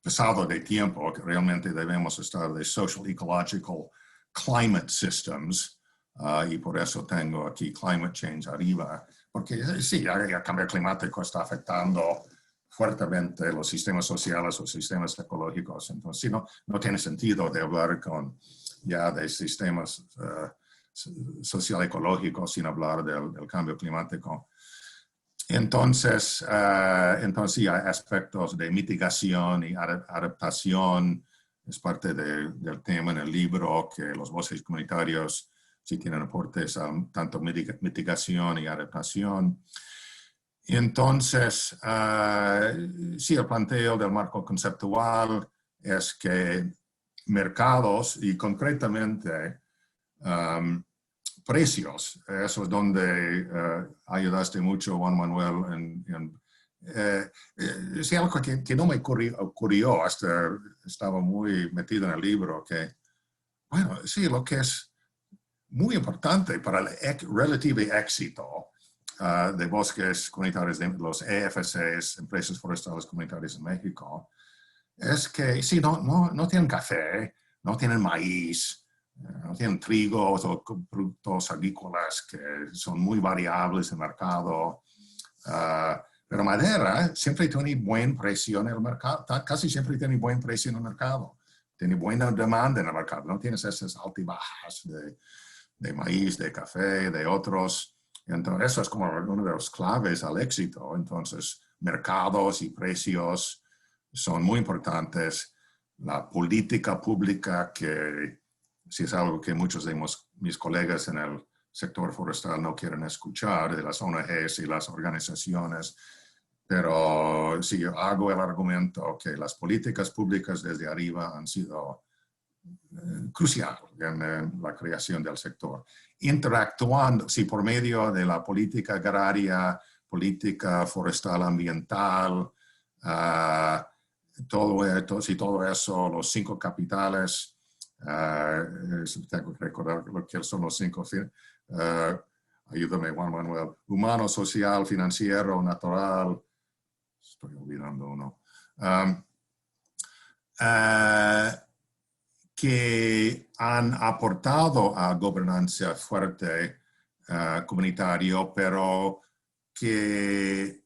pasado de tiempo, que realmente debemos estar de social ecological climate systems, y por eso tengo aquí climate change arriba, porque sí, el cambio climático está afectando fuertemente los sistemas sociales o sistemas ecológicos, entonces sí, no tiene sentido de hablar ya de sistemas social ecológico sin hablar del cambio climático. Entonces sí, hay aspectos de mitigación y adaptación, es parte del tema en el libro, que los bosques comunitarios sí tienen aportes a tanto mitigación y adaptación. Y entonces, sí, el planteo del marco conceptual es que mercados y concretamente precios, eso es donde ayudaste mucho, Juan Manuel, es algo que no me ocurrió hasta estaba muy metido en el libro, que, bueno, sí, lo que es muy importante para el relativo éxito de bosques comunitarios, de los EFCs, Empresas Forestales Comunitarias en México, es que sí, no tienen café, no tienen maíz, no tienen trigo o productos agrícolas que son muy variables en el mercado. Pero madera siempre tiene buen precio en el mercado, casi siempre tiene buen precio en el mercado. Tiene buena demanda en el mercado, no tienes esas altibajas de maíz, de café, de otros. Entonces, eso es como uno de los claves al éxito. Entonces, mercados y precios son muy importantes. La política pública, que si es algo que muchos de mis colegas en el sector forestal no quieren escuchar, de las ONGs y las organizaciones, Pero sí, hago el argumento que las políticas públicas desde arriba han sido crucial en la creación del sector. Interactuando, sí, por medio de la política agraria, política forestal ambiental, todo eso, los 5 capitales, tengo que recordar lo que son los 5, ayúdame Juan Manuel, humano, social, financiero, natural, estoy olvidando uno. Que han aportado a gobernanza fuerte comunitario, pero que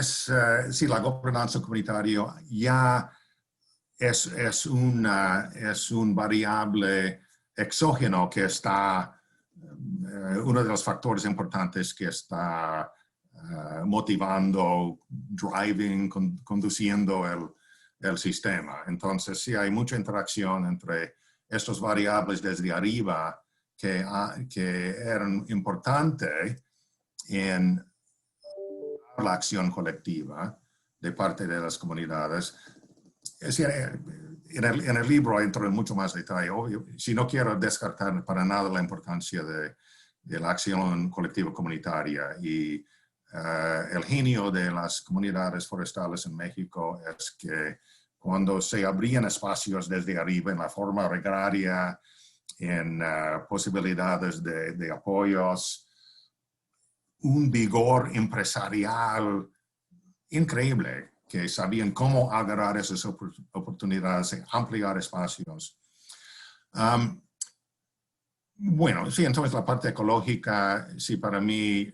sí, la gobernanza comunitaria ya es un variable exógeno que está, uno de los factores importantes que está motivando, conduciendo el sistema. Entonces, sí hay mucha interacción entre estos variables desde arriba que eran importantes en la acción colectiva de parte de las comunidades. Es decir, en el libro entro en mucho más detalle. Obvio, si no quiero descartar para nada la importancia de la acción colectiva comunitaria y el genio de las comunidades forestales en México es que cuando se abrían espacios desde arriba en la forma agraria, en posibilidades de apoyos, un vigor empresarial increíble, que sabían cómo agarrar esas oportunidades, ampliar espacios. Bueno, sí, entonces la parte ecológica, sí, para mí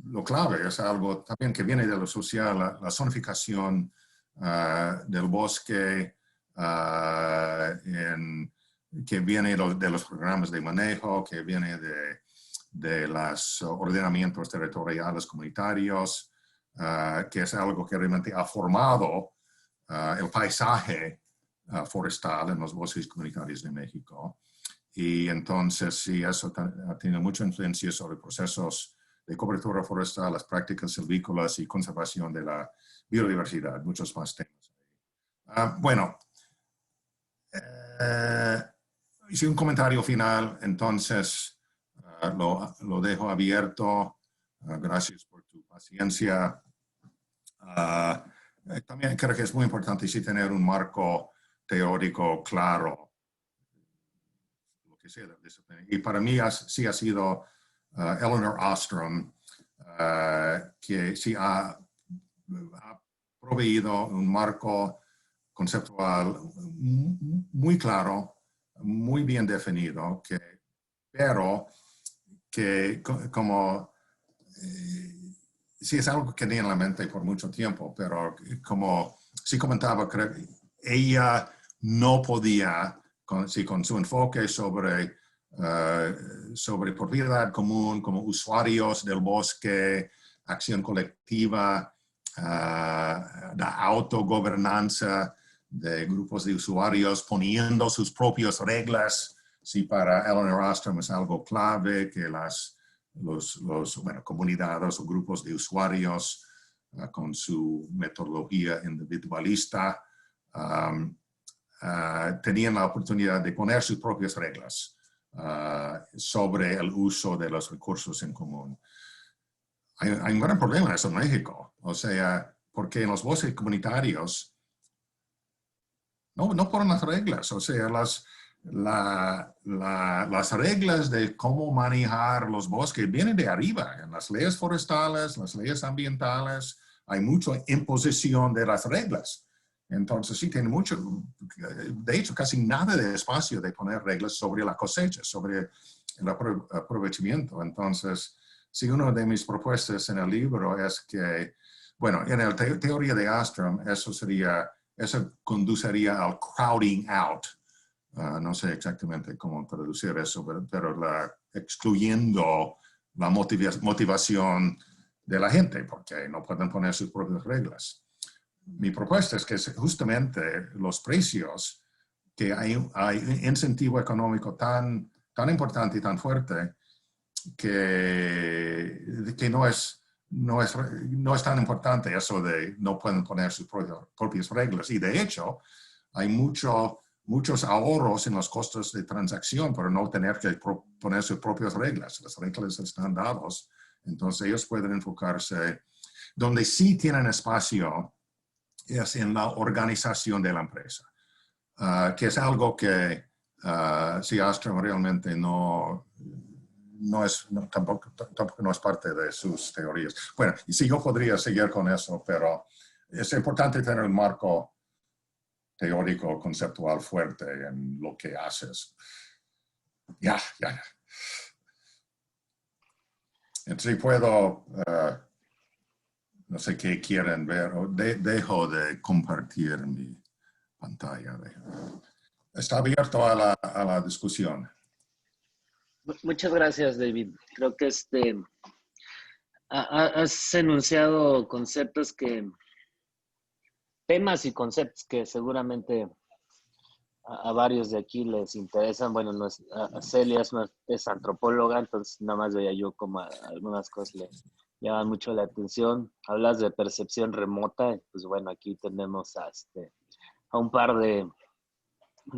lo clave es algo también que viene de lo social, la zonificación del bosque, que viene de los programas de manejo, que viene de los ordenamientos territoriales comunitarios, que es algo que realmente ha formado el paisaje forestal en los bosques comunitarios de México. Y entonces, sí, eso tiene mucha influencia sobre procesos de cobertura forestal, las prácticas silvícolas y conservación de la biodiversidad, muchos más temas. Bueno, hice un comentario final, entonces lo dejo abierto. Gracias por tu paciencia. También creo que es muy importante sí tener un marco teórico claro. Lo que sea, y para mí sí ha sido Elinor Ostrom, que sí ha proveído un marco conceptual muy claro, muy bien definido, pero que como sí es algo que tenía en la mente por mucho tiempo, pero como sí comentaba, creo que ella no podía, con su enfoque sobre propiedad común, como usuarios del bosque, acción colectiva, la autogobernanza de grupos de usuarios poniendo sus propias reglas. Sí, para Elinor Ostrom es algo clave que comunidades o grupos de usuarios con su metodología individualista tenían la oportunidad de poner sus propias reglas sobre el uso de los recursos en común. Hay un gran problema en eso en México, o sea, porque en los bosques comunitarios no ponen las reglas, o sea, las reglas de cómo manejar los bosques vienen de arriba, en las leyes forestales, las leyes ambientales, hay mucha imposición de las reglas. Entonces sí tiene mucho, de hecho casi nada de espacio de poner reglas sobre la cosecha, sobre el aprovechamiento. Entonces, sí, una de mis propuestas en el libro es que, bueno, en la teoría de Ostrom, eso conduciría al crowding out. No sé exactamente cómo traducir eso, pero excluyendo la motivación de la gente, porque no pueden poner sus propias reglas. Mi propuesta es que justamente los precios, que hay un incentivo económico tan importante y tan fuerte, que no es no es tan importante eso de no pueden poner sus propias reglas. Y de hecho, hay muchos ahorros en los costos de transacción por no tener que poner sus propias reglas. Las reglas están dadas, entonces ellos pueden enfocarse. Donde sí tienen espacio es en la organización de la empresa, que es algo que Seastrom realmente tampoco no es parte de sus teorías. Bueno, y sí, yo podría seguir con eso, pero es importante tener un marco teórico, conceptual fuerte en lo que haces. Ya. Entonces puedo, no sé qué quieren ver, o dejo de compartir mi pantalla. Está abierto a la discusión. Muchas gracias, David. Creo que has enunciado temas y conceptos que seguramente a varios de aquí les interesan. Bueno, Celia es antropóloga, entonces nada más veía yo como algunas cosas le llaman mucho la atención. Hablas de percepción remota, pues bueno, aquí tenemos a un par de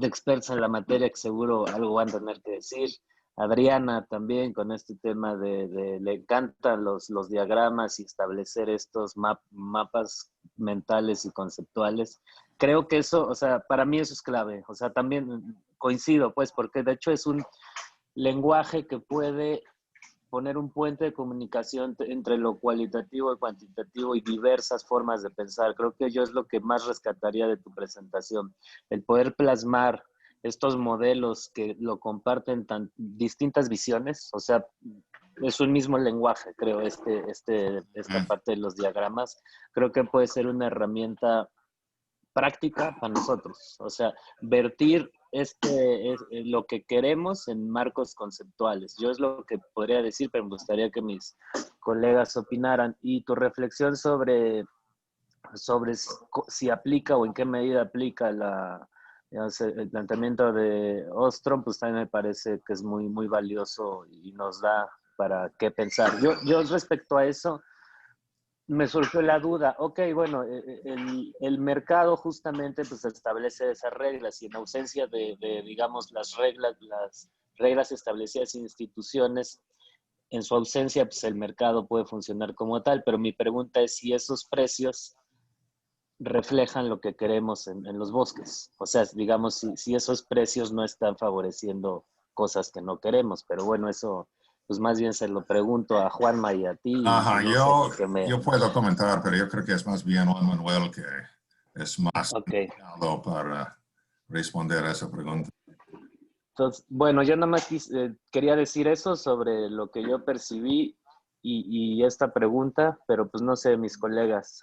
expertos en la materia que seguro algo van a tener que decir. Adriana también con este tema le encantan los diagramas y establecer estos mapas mentales y conceptuales. Creo que eso, o sea, para mí eso es clave. O sea, también coincido, pues, porque de hecho es un lenguaje que puede poner un puente de comunicación entre lo cualitativo y cuantitativo y diversas formas de pensar. Creo que yo es lo que más rescataría de tu presentación, el poder plasmar estos modelos que lo comparten tan distintas visiones, o sea, es un mismo lenguaje, creo, esta parte de los diagramas. Creo que puede ser una herramienta práctica para nosotros, o sea, vertir lo que queremos en marcos conceptuales. Yo es lo que podría decir, pero me gustaría que mis colegas opinaran. Y tu reflexión sobre si aplica o en qué medida aplica el planteamiento de Ostrom, pues también me parece que es muy, muy valioso y nos da para qué pensar. Yo respecto a eso, me surgió la duda, ok, bueno, el mercado justamente pues establece esas reglas y en ausencia digamos, las reglas establecidas en instituciones, en su ausencia pues el mercado puede funcionar como tal, pero mi pregunta es si esos precios reflejan lo que queremos en los bosques. O sea, digamos, si esos precios no están favoreciendo cosas que no queremos, pero bueno, eso pues más bien se lo pregunto a Juanma y a ti. Ajá, y no sé, porque yo puedo comentar, pero yo creo que es más bien Juan Manuel que es más Okay. indicado para responder a esa pregunta. Entonces, bueno, yo nada más quería decir eso sobre lo que yo percibí y esta pregunta, pero pues no sé, mis colegas.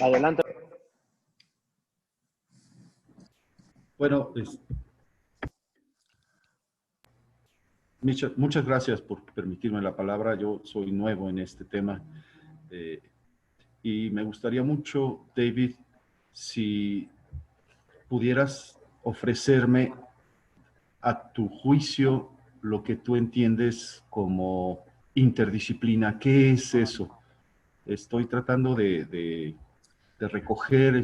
Adelante. Bueno, muchas gracias por permitirme la palabra. Yo soy nuevo en este tema y me gustaría mucho, David, si pudieras ofrecerme a tu juicio lo que tú entiendes como interdisciplina. ¿Qué es eso? Estoy tratando de recoger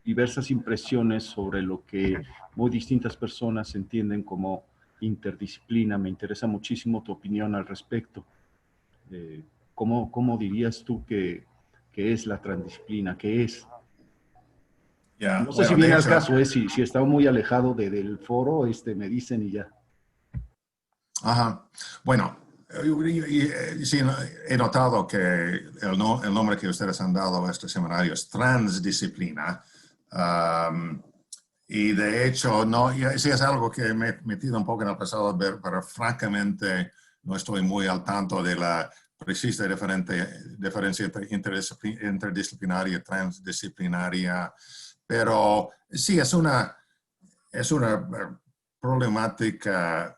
diversas impresiones sobre lo que muy distintas personas entienden como interdisciplina. Me interesa muchísimo tu opinión al respecto. ¿Cómo dirías tú que es la transdisciplina? ¿Qué es? Yeah, No sé si viene al caso, si está muy alejado del foro, me dicen y ya. Ajá. Bueno, sí, he notado que el nombre que ustedes han dado a este seminario es transdisciplina. Y de hecho, sí es algo que me he metido un poco en el pasado, pero francamente no estoy muy al tanto de la precisa diferencia entre interdisciplinaria y transdisciplinaria. Pero sí, es una problemática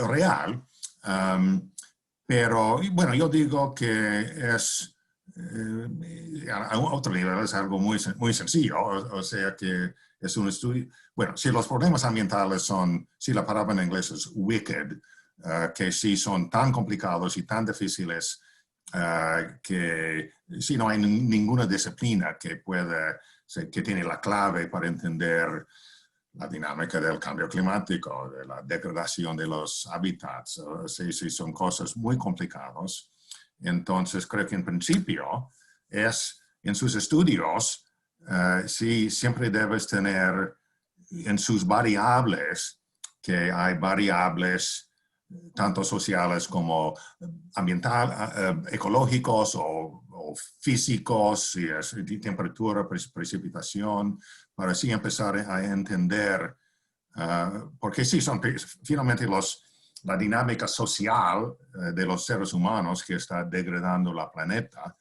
real, pero bueno, yo digo que es a otro nivel es algo muy, muy sencillo, o sea que es un estudio. Bueno, si los problemas ambientales son, si la palabra en inglés es wicked, que sí son tan complicados y tan difíciles que sí no hay ninguna disciplina que que tiene la clave para entender la dinámica del cambio climático, de la degradación de los hábitats. Sí, son cosas muy complicadas. Entonces, creo que en principio en sus estudios, sí, siempre debes tener en sus variables, que hay variables tanto sociales como ecológicos o físicos, si es temperatura, precipitación, para así empezar a entender, porque sí, son finalmente la dinámica social de los seres humanos que está degradando la planeta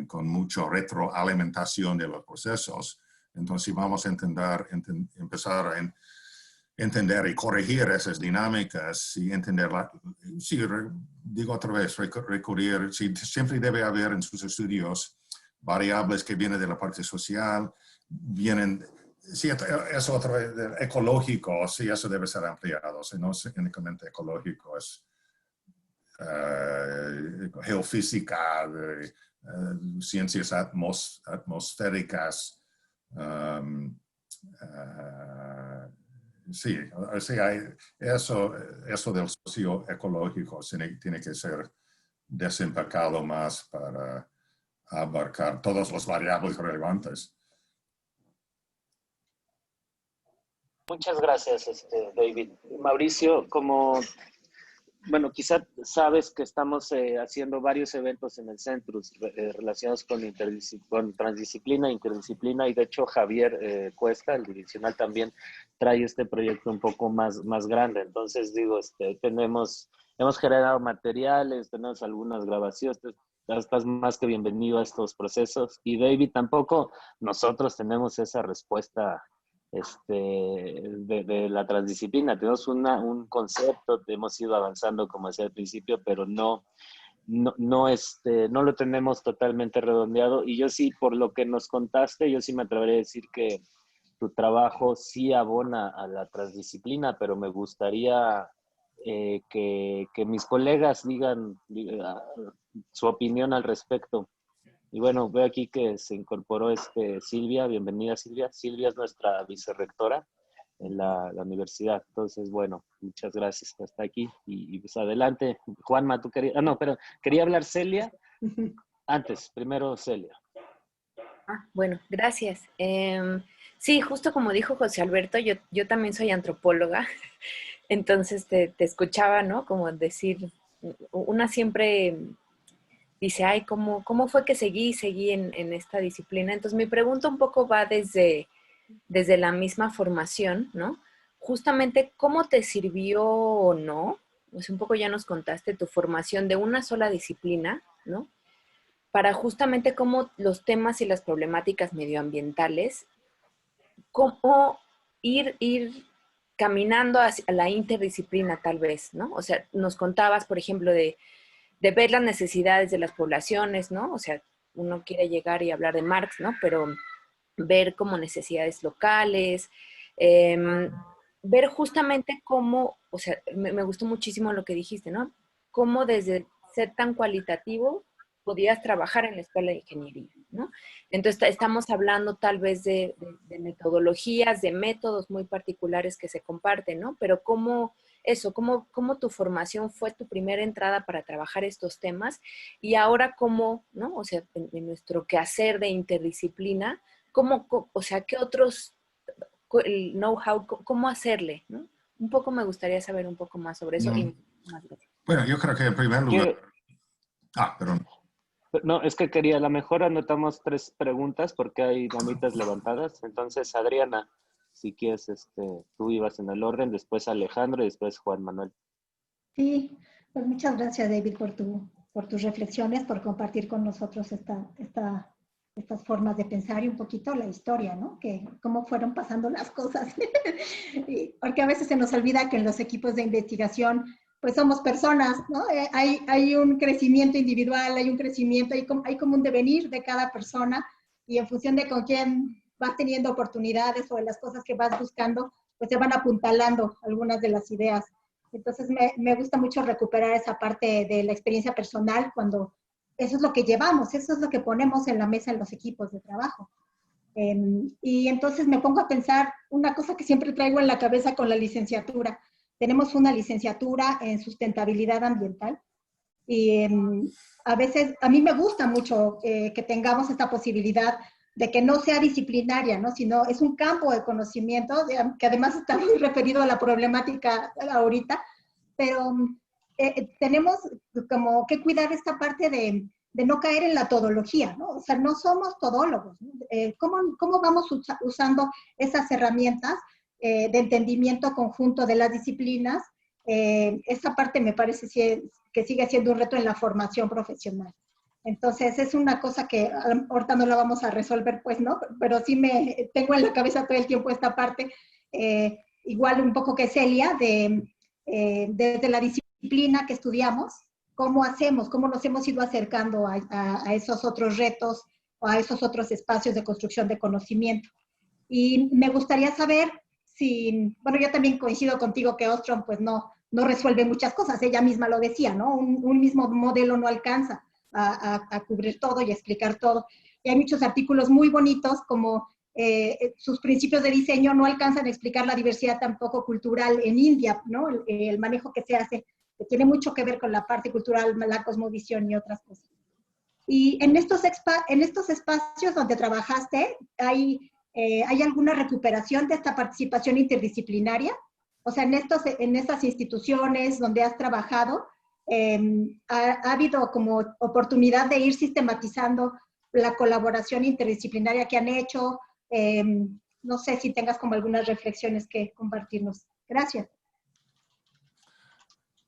con mucha retroalimentación de los procesos. Entonces, vamos a empezar a entender y corregir esas dinámicas y entender, digo otra vez, recurrir, siempre debe haber en sus estudios variables que vienen de la parte social, sí, eso otra vez, ecológico, sí, eso debe ser ampliado, si no es únicamente ecológico, es geofísica, ciencias atmosféricas, sí, o sea, eso del socioecológico tiene que ser desempacado más para abarcar todas las variables relevantes. Muchas gracias, David. Mauricio, bueno, quizá sabes que estamos haciendo varios eventos en el centro relacionados con transdisciplina, interdisciplina, y de hecho Javier Cuesta, el divisional, también trae este proyecto un poco más grande. Entonces, digo, hemos generado materiales, tenemos algunas grabaciones, estás más que bienvenido a estos procesos. Y David, tampoco nosotros tenemos esa respuesta de la transdisciplina. Tenemos un concepto, hemos ido avanzando, como decía al principio, pero no lo tenemos totalmente redondeado. Y yo sí, por lo que nos contaste, yo sí me atrevería a decir que tu trabajo sí abona a la transdisciplina, pero me gustaría que mis colegas digan su opinión al respecto. Y bueno, veo aquí que se incorporó Silvia. Bienvenida, Silvia. Silvia es nuestra vicerrectora en la universidad. Entonces, bueno, muchas gracias por estar aquí. Y pues adelante. Juanma, tú querías... no, pero quería hablar Celia. Antes, primero Celia. Bueno, gracias. Sí, justo como dijo José Alberto, yo también soy antropóloga. Entonces te escuchaba, ¿no? Como decir, una siempre dice, ay, ¿cómo fue que seguí en esta disciplina? Entonces mi pregunta un poco va desde la misma formación, ¿no? Justamente, ¿cómo te sirvió o no? Pues un poco ya nos contaste tu formación de una sola disciplina, ¿no? Para justamente cómo los temas y las problemáticas medioambientales, cómo ir caminando hacia la interdisciplina tal vez, ¿no? O sea, nos contabas, por ejemplo, de ver las necesidades de las poblaciones, ¿no? O sea, uno quiere llegar y hablar de Marx, ¿no? Pero ver como necesidades locales, ver justamente cómo, o sea, me gustó muchísimo lo que dijiste, ¿no? Cómo desde ser tan cualitativo podías trabajar en la escuela de ingeniería, ¿no? Entonces estamos hablando tal vez de metodologías, de métodos muy particulares que se comparten, ¿no? Pero cómo tu formación fue tu primera entrada para trabajar estos temas y ahora cómo, ¿no? O sea, en nuestro quehacer de interdisciplina, o sea, qué otros, el know-how, cómo hacerle, ¿no? Un poco me gustaría saber un poco más sobre eso. Y más gracias. Bueno, yo creo que en primer lugar... perdón. No, es que a lo mejor anotamos 3 preguntas porque hay manitas levantadas. Entonces, Adriana, si quieres, tú ibas en el orden, después Alejandro y después Juan Manuel. Sí, pues muchas gracias, David, por tus reflexiones, por compartir con nosotros estas formas de pensar y un poquito la historia, ¿no? Que cómo fueron pasando las cosas. Porque a veces se nos olvida que en los equipos de investigación, pues somos personas, ¿no? Hay un crecimiento individual, hay un crecimiento, hay como un devenir de cada persona y en función de con quién vas teniendo oportunidades o de las cosas que vas buscando, pues se van apuntalando algunas de las ideas. Entonces me gusta mucho recuperar esa parte de la experiencia personal cuando eso es lo que llevamos, eso es lo que ponemos en la mesa en los equipos de trabajo. Y entonces me pongo a pensar una cosa que siempre traigo en la cabeza con la licenciatura. Tenemos una licenciatura en sustentabilidad ambiental y a veces, a mí me gusta mucho que tengamos esta posibilidad de que no sea disciplinaria, ¿no? Sino es un campo de conocimiento que además está muy referido a la problemática ahorita, pero tenemos como que cuidar esta parte de no caer en la todología, ¿no? O sea, no somos todólogos, ¿no? ¿Cómo vamos usando esas herramientas de entendimiento conjunto de las disciplinas? Esa parte me parece que sigue siendo un reto en la formación profesional. Entonces, es una cosa que ahorita no la vamos a resolver, pues, ¿no? Pero sí me tengo en la cabeza todo el tiempo esta parte, igual un poco que Celia, desde la disciplina que estudiamos, cómo hacemos, cómo nos hemos ido acercando a esos otros retos o a esos otros espacios de construcción de conocimiento. Y me gustaría saber si, bueno, yo también coincido contigo que Ostrom pues no resuelve muchas cosas, ella misma lo decía, ¿no? Un mismo modelo no alcanza a cubrir todo y a explicar todo. Y hay muchos artículos muy bonitos como sus principios de diseño no alcanzan a explicar la diversidad tampoco cultural en India, ¿no? El manejo que se hace, que tiene mucho que ver con la parte cultural, la cosmovisión y otras cosas. Y en estos espacios donde trabajaste, ¿hay alguna recuperación de esta participación interdisciplinaria? O sea, en estas instituciones donde has trabajado, ¿ha habido como oportunidad de ir sistematizando la colaboración interdisciplinaria que han hecho? No sé si tengas como algunas reflexiones que compartirnos. Gracias.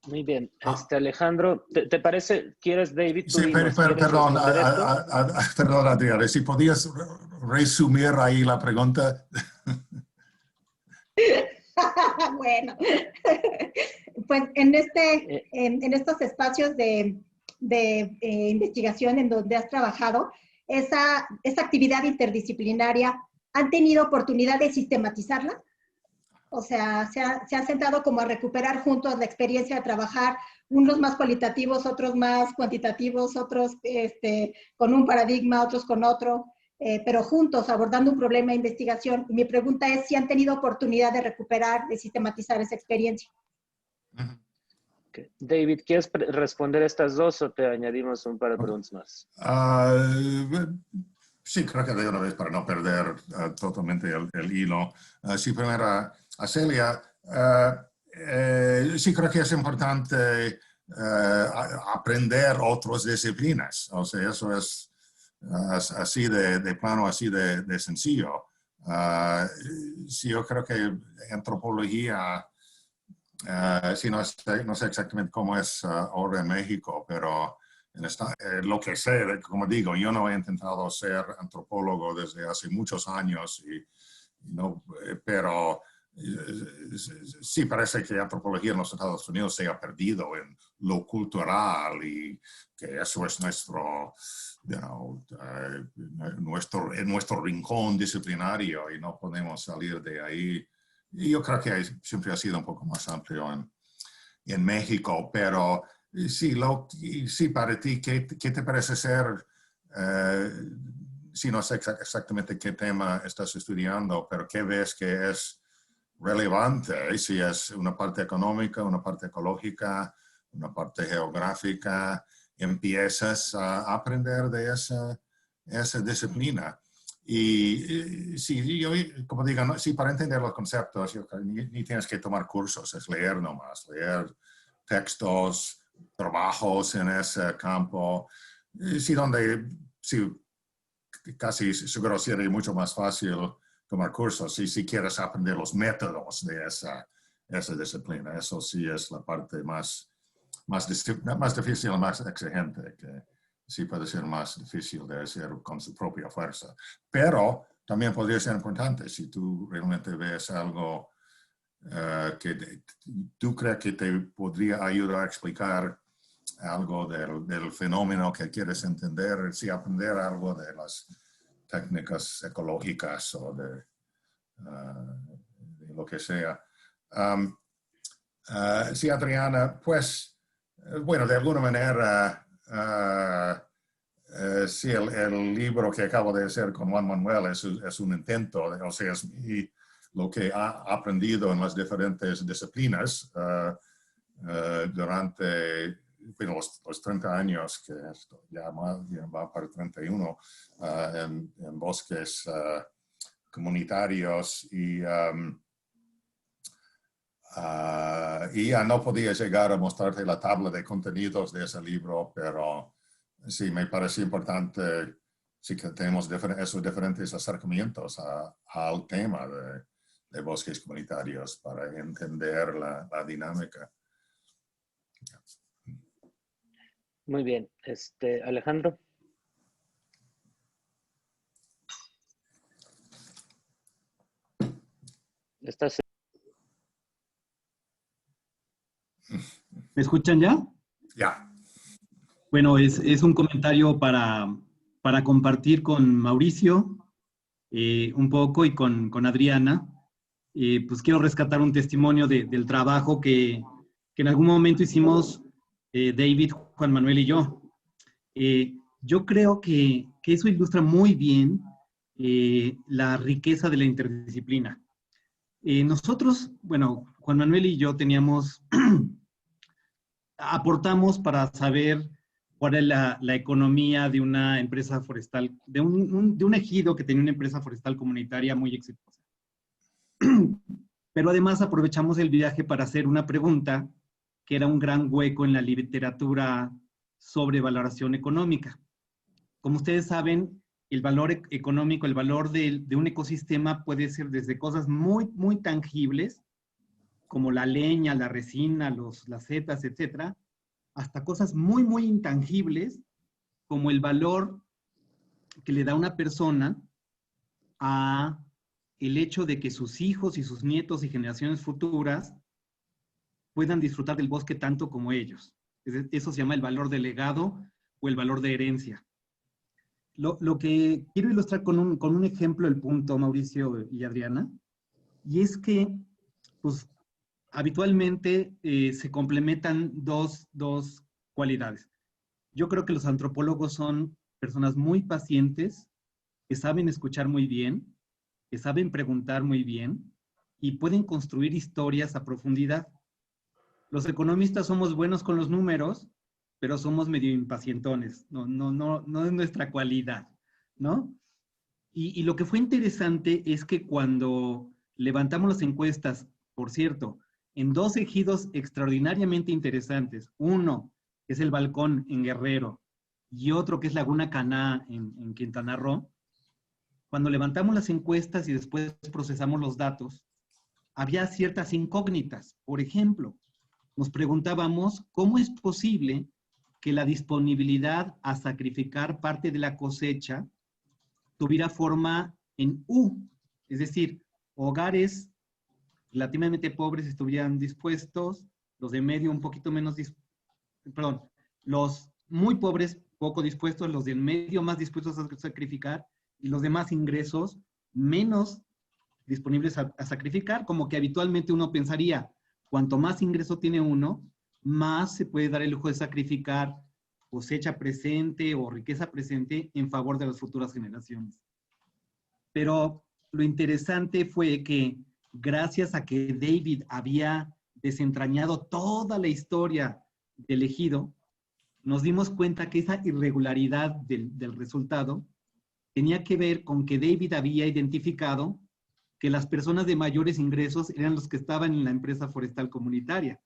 Muy bien. Alejandro, ¿te parece? ¿Quieres, David? Sí, perdón, perdón, Adriana, si podías resumir ahí la pregunta. Bueno, pues en estos espacios de investigación en donde has trabajado, esa actividad interdisciplinaria, ¿han tenido oportunidad de sistematizarla? O sea, se han sentado como a recuperar juntos la experiencia de trabajar, unos más cualitativos, otros más cuantitativos, otros con un paradigma, otros con otro, pero juntos abordando un problema de investigación. Y mi pregunta es si han tenido oportunidad de recuperar, de sistematizar esa experiencia. Okay. David, ¿quieres responder estas dos o te añadimos un par de preguntas más? Sí, creo que de una vez para no perder totalmente el hilo. Sí, primero a Celia, sí creo que es importante aprender otras disciplinas. O sea, eso es así de plano, así de sencillo. Sí, yo creo que antropología, sí, no sé exactamente cómo es ahora en México, pero lo que sé, como digo, yo no he intentado ser antropólogo desde hace muchos años, pero sí parece que la antropología en los Estados Unidos se ha perdido en lo cultural y que eso es nuestro rincón disciplinario y no podemos salir de ahí. Y yo creo que siempre ha sido un poco más amplio en México, pero sí, para ti, ¿qué te parece ser? Sí, no sé exactamente qué tema estás estudiando, pero ¿qué ves que es relevante? Si es una parte económica, una parte ecológica, una parte geográfica, empiezas a aprender de esa disciplina. Y sí, yo, como digo, ¿no? Sí, para entender los conceptos, ni tienes que tomar cursos, es leer nomás, leer textos, trabajos en ese campo. Sí, casi seguro sería mucho más fácil tomar cursos si quieres aprender los métodos de esa disciplina. Eso sí es la parte más difícil, más exigente, que sí puede ser más difícil de hacer con su propia fuerza. Pero también podría ser importante si tú realmente ves algo tú crees que te podría ayudar a explicar algo del fenómeno que quieres entender, si aprender algo de las técnicas ecológicas o de lo que sea. Sí, Adriana, pues, bueno, de alguna manera, sí, el libro que acabo de hacer con Juan Manuel es un intento, o sea, es lo que ha aprendido en las diferentes disciplinas durante bueno, los 30 años, que ya va para 31, en bosques comunitarios y ya no podía llegar a mostrarte la tabla de contenidos de ese libro, pero sí me parece importante sí que tenemos esos diferentes acercamientos al tema de bosques comunitarios para entender la dinámica. Muy bien. Alejandro. ¿Estás? ¿Me escuchan ya? Ya. Bueno, es un comentario para compartir con Mauricio un poco y con Adriana. Pues quiero rescatar un testimonio del trabajo que en algún momento hicimos David, Juan Manuel y yo. Yo creo que eso ilustra muy bien la riqueza de la interdisciplina. Nosotros, bueno, Juan Manuel y yo aportamos para saber cuál es la economía de una empresa forestal, de un ejido que tenía una empresa forestal comunitaria muy exitosa. Pero además aprovechamos el viaje para hacer una pregunta que era un gran hueco en la literatura sobre valoración económica. Como ustedes saben, el valor económico, el valor de un ecosistema puede ser desde cosas muy, muy tangibles, como la leña, la resina, las setas, etcétera, hasta cosas muy, muy intangibles, como el valor que le da una persona a el hecho de que sus hijos y sus nietos y generaciones futuras puedan disfrutar del bosque tanto como ellos. Eso se llama el valor de legado o el valor de herencia. Lo que quiero ilustrar con un ejemplo el punto, Mauricio y Adriana, y es que, pues, habitualmente se complementan dos cualidades. Yo creo que los antropólogos son personas muy pacientes, que saben escuchar muy bien, que saben preguntar muy bien y pueden construir historias a profundidad. Los economistas somos buenos con los números, pero somos medio impacientones. No es nuestra cualidad, ¿no? Y lo que fue interesante es que cuando levantamos las encuestas, por cierto, en dos ejidos extraordinariamente interesantes, uno que es el Balcón en Guerrero y otro que es Laguna Caná en Quintana Roo, cuando levantamos las encuestas y después procesamos los datos, había ciertas incógnitas. Por ejemplo, nos preguntábamos cómo es posible que la disponibilidad a sacrificar parte de la cosecha tuviera forma en U, es decir, hogares relativamente pobres estuvieran dispuestos, los de medio un poquito menos, los muy pobres poco dispuestos, los de medio más dispuestos a sacrificar y los de más ingresos menos disponibles a sacrificar, como que habitualmente uno pensaría, cuanto más ingreso tiene uno, más se puede dar el lujo de sacrificar cosecha presente o riqueza presente en favor de las futuras generaciones. Pero lo interesante fue que gracias a que David había desentrañado toda la historia del ejido, nos dimos cuenta que esa irregularidad del resultado tenía que ver con que David había identificado que las personas de mayores ingresos eran los que estaban en la empresa forestal comunitaria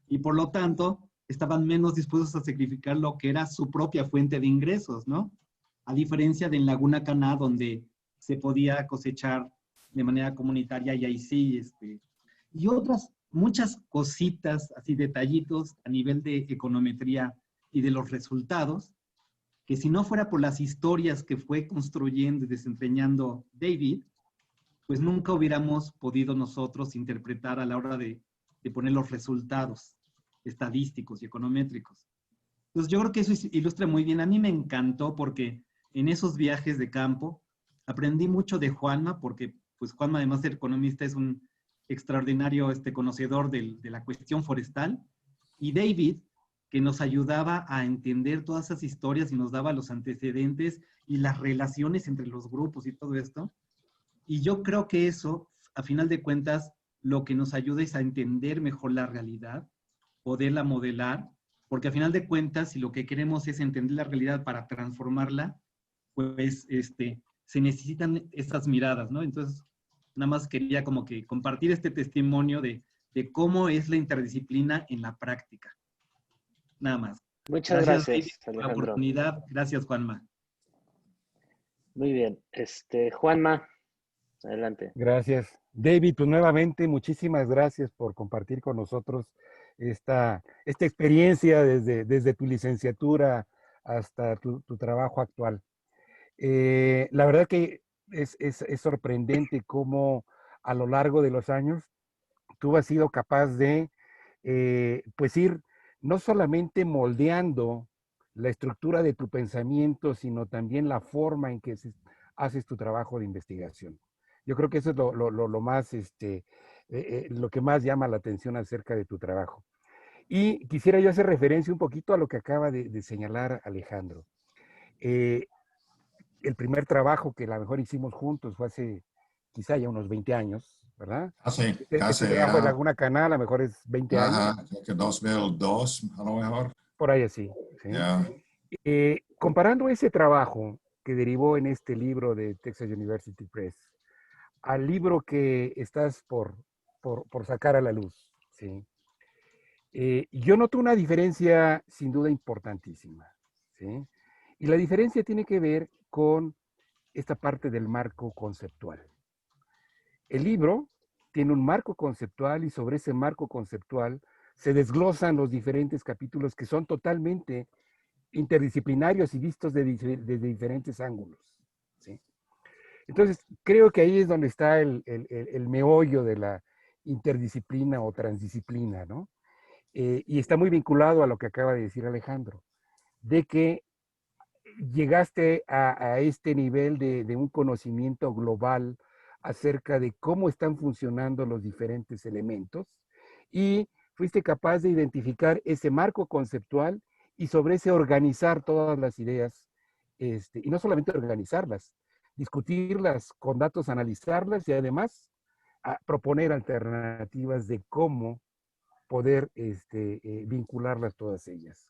y por lo tanto estaban menos dispuestos a sacrificar lo que era su propia fuente de ingresos, ¿no? A diferencia de en Laguna Caná, donde se podía cosechar de manera comunitaria y ahí sí, y otras muchas cositas, así detallitos a nivel de econometría y de los resultados, que si no fuera por las historias que fue construyendo y desempeñando David, pues nunca hubiéramos podido nosotros interpretar a la hora de poner los resultados estadísticos y econométricos. Entonces yo creo que eso ilustra muy bien. A mí me encantó porque en esos viajes de campo aprendí mucho de Juanma, porque pues Juanma, además de ser economista, es un extraordinario conocedor de la cuestión forestal, y David, que nos ayudaba a entender todas esas historias y nos daba los antecedentes y las relaciones entre los grupos y todo esto. Y yo creo que eso, a final de cuentas, lo que nos ayuda es a entender mejor la realidad, poderla modelar, porque a final de cuentas, si lo que queremos es entender la realidad para transformarla, pues se necesitan estas miradas, ¿no? Entonces, nada más quería como que compartir este testimonio de cómo es la interdisciplina en la práctica. Nada más. Muchas Gracias, David, gracias, por la Alejandro. oportunidad. Gracias, Juanma. Muy bien. Juanma, adelante. Gracias. David, pues nuevamente muchísimas gracias por compartir con nosotros esta experiencia desde tu licenciatura hasta tu trabajo actual. La verdad que es sorprendente cómo a lo largo de los años tú has sido capaz de pues ir no solamente moldeando la estructura de tu pensamiento, sino también la forma en que haces tu trabajo de investigación. Yo creo que eso es lo más, lo que más llama la atención acerca de tu trabajo. Y quisiera yo hacer referencia un poquito a lo que acaba de señalar Alejandro. El primer trabajo que a lo mejor hicimos juntos fue hace quizá ya unos 20 años, ¿verdad? Casi, Este trabajo de Laguna Canal a lo mejor es 20 años. creo que 2002, a lo mejor. Por ahí así. ¿Sí? Yeah. Comparando ese trabajo que derivó en este libro de Texas University Press al libro que estás por sacar a la luz, ¿sí? Yo noto una diferencia sin duda importantísima, ¿sí? Y la diferencia tiene que ver con esta parte del marco conceptual. El libro tiene un marco conceptual y sobre ese marco conceptual se desglosan los diferentes capítulos que son totalmente interdisciplinarios y vistos desde diferentes ángulos, ¿sí? Entonces, creo que ahí es donde está el meollo de la interdisciplina o transdisciplina, ¿no? Y está muy vinculado a lo que acaba de decir Alejandro, de que llegaste a este nivel de un conocimiento global acerca de cómo están funcionando los diferentes elementos y fuiste capaz de identificar ese marco conceptual y sobre ese organizar todas las ideas, y no solamente organizarlas, discutirlas con datos, analizarlas y además proponer alternativas de cómo poder vincularlas todas ellas.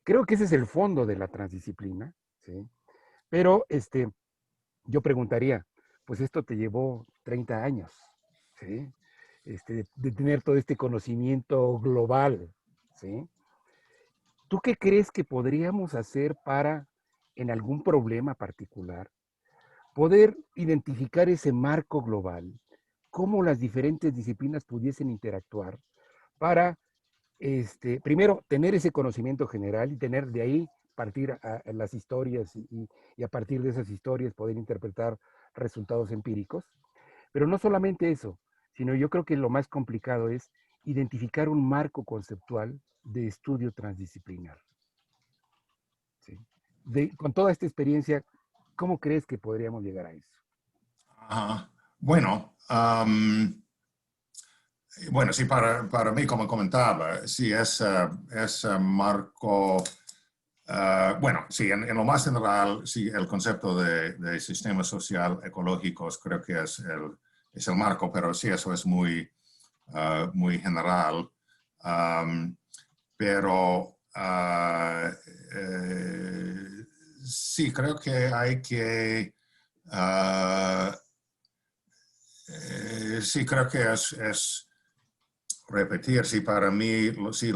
Creo que ese es el fondo de la transdisciplina, ¿sí? Pero yo preguntaría, pues esto te llevó 30 años, ¿sí? De tener todo este conocimiento global, ¿sí? ¿Tú qué crees que podríamos hacer para, en algún problema particular, poder identificar ese marco global, cómo las diferentes disciplinas pudiesen interactuar para, primero, tener ese conocimiento general y tener de ahí partir a las historias y a partir de esas historias poder interpretar resultados empíricos? Pero no solamente eso, sino yo creo que lo más complicado es identificar un marco conceptual de estudio transdisciplinar. ¿Sí? Con toda esta experiencia, ¿cómo crees que podríamos llegar a eso? Bueno, bueno, sí, para mí, como comentaba, sí, es marco, bueno, sí, en lo más general, sí, el concepto de sistemas social ecológicos creo que es el marco, pero sí, eso es muy general. Pero sí, creo que hay que, sí, creo que es repetir, sí, para mí, sí,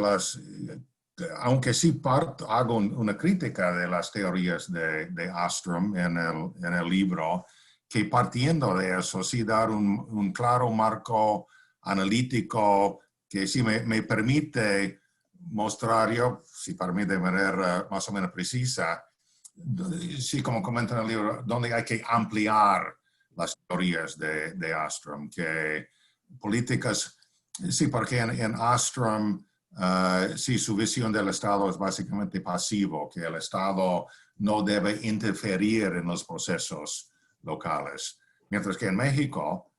aunque sí hago una crítica de las teorías de Ostrom en el libro, que partiendo de eso, sí dar un claro marco analítico que sí me permite mostrar yo, sí, para mí de manera más o menos precisa, sí, como comenta en el libro, donde hay que ampliar las teorías de Ostrom, que políticas, sí, porque en Ostrom, sí, su visión del Estado es básicamente pasivo, que el Estado no debe interferir en los procesos locales. Mientras que en México,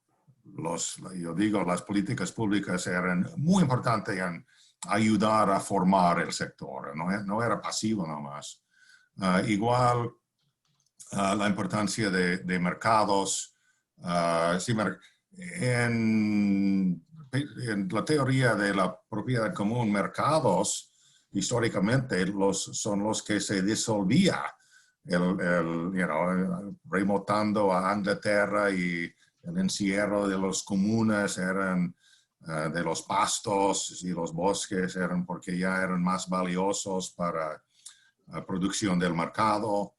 yo digo, las políticas públicas eran muy importantes en ayudar a formar el sector, no era pasivo nomás. Igual, la importancia de mercados. Sí, en la teoría de la propiedad común, mercados históricamente son los que se disolvía, remontando a Inglaterra, y el encierro de los comunes eran de los pastos, y los bosques eran porque ya eran más valiosos para la producción del mercado.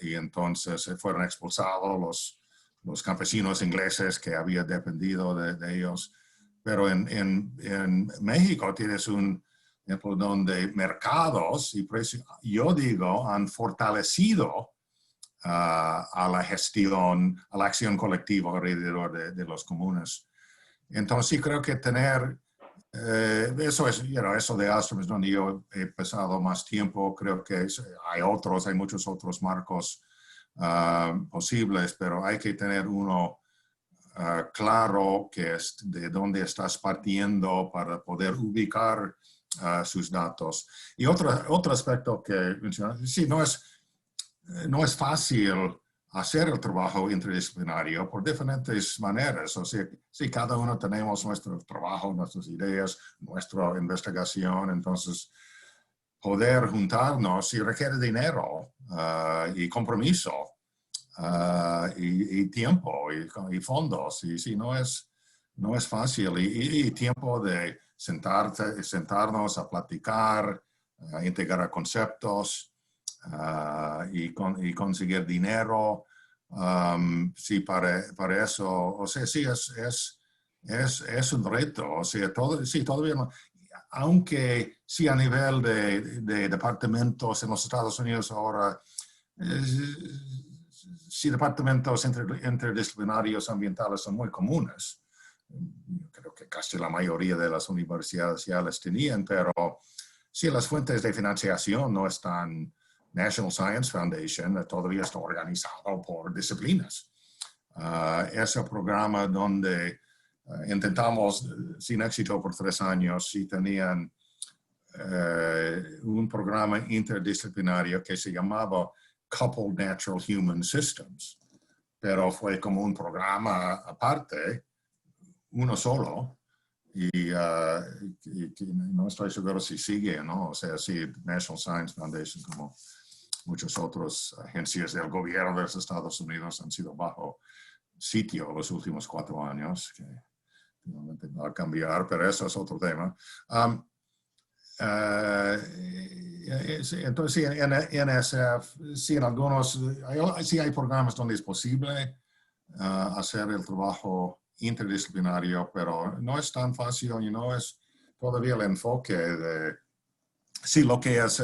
Y entonces fueron expulsados los campesinos ingleses que habían dependido de ellos. Pero en México tienes un ejemplo donde mercados y precios, yo digo, han fortalecido a la gestión, a la acción colectiva alrededor de los comunes. Entonces sí creo que tener, eso es, eso de Ostrom es donde yo he pasado más tiempo. Creo que hay muchos otros marcos posibles, pero hay que tener uno claro que es de dónde estás partiendo para poder ubicar sus datos. Y otro aspecto que mencionas, sí, no es fácil hacer el trabajo interdisciplinario por diferentes maneras. O sea, sí, cada uno tenemos nuestro trabajo, nuestras ideas, nuestra investigación. Entonces, poder juntarnos sí requiere dinero y compromiso y tiempo y fondos. Y sí, no es fácil. Y tiempo de sentarnos a platicar, integrar conceptos. Y conseguir dinero, sí, para eso, o sea, sí, es un reto, o sea, sí, todavía no, aunque sí a nivel de departamentos en los Estados Unidos ahora, sí, departamentos interdisciplinarios ambientales son muy comunes. Creo que casi la mayoría de las universidades ya las tenían, pero sí, las fuentes de financiación no están. National Science Foundation todavía está organizado por disciplinas. Ese programa donde intentamos, sin éxito por 3 años, y tenían un programa interdisciplinario que se llamaba Coupled Natural Human Systems, pero fue como un programa aparte, uno solo, y no estoy seguro si sigue, ¿no? O sea, sí, National Science Foundation, como muchas otras agencias del gobierno de los Estados Unidos, han sido bajo sitio los últimos 4 años, que finalmente va a cambiar, pero eso es otro tema. Entonces, sí, en NSF, sí, en algunos, sí hay programas donde es posible hacer el trabajo interdisciplinario, pero no es tan fácil y no es todavía el enfoque de, sí, lo que es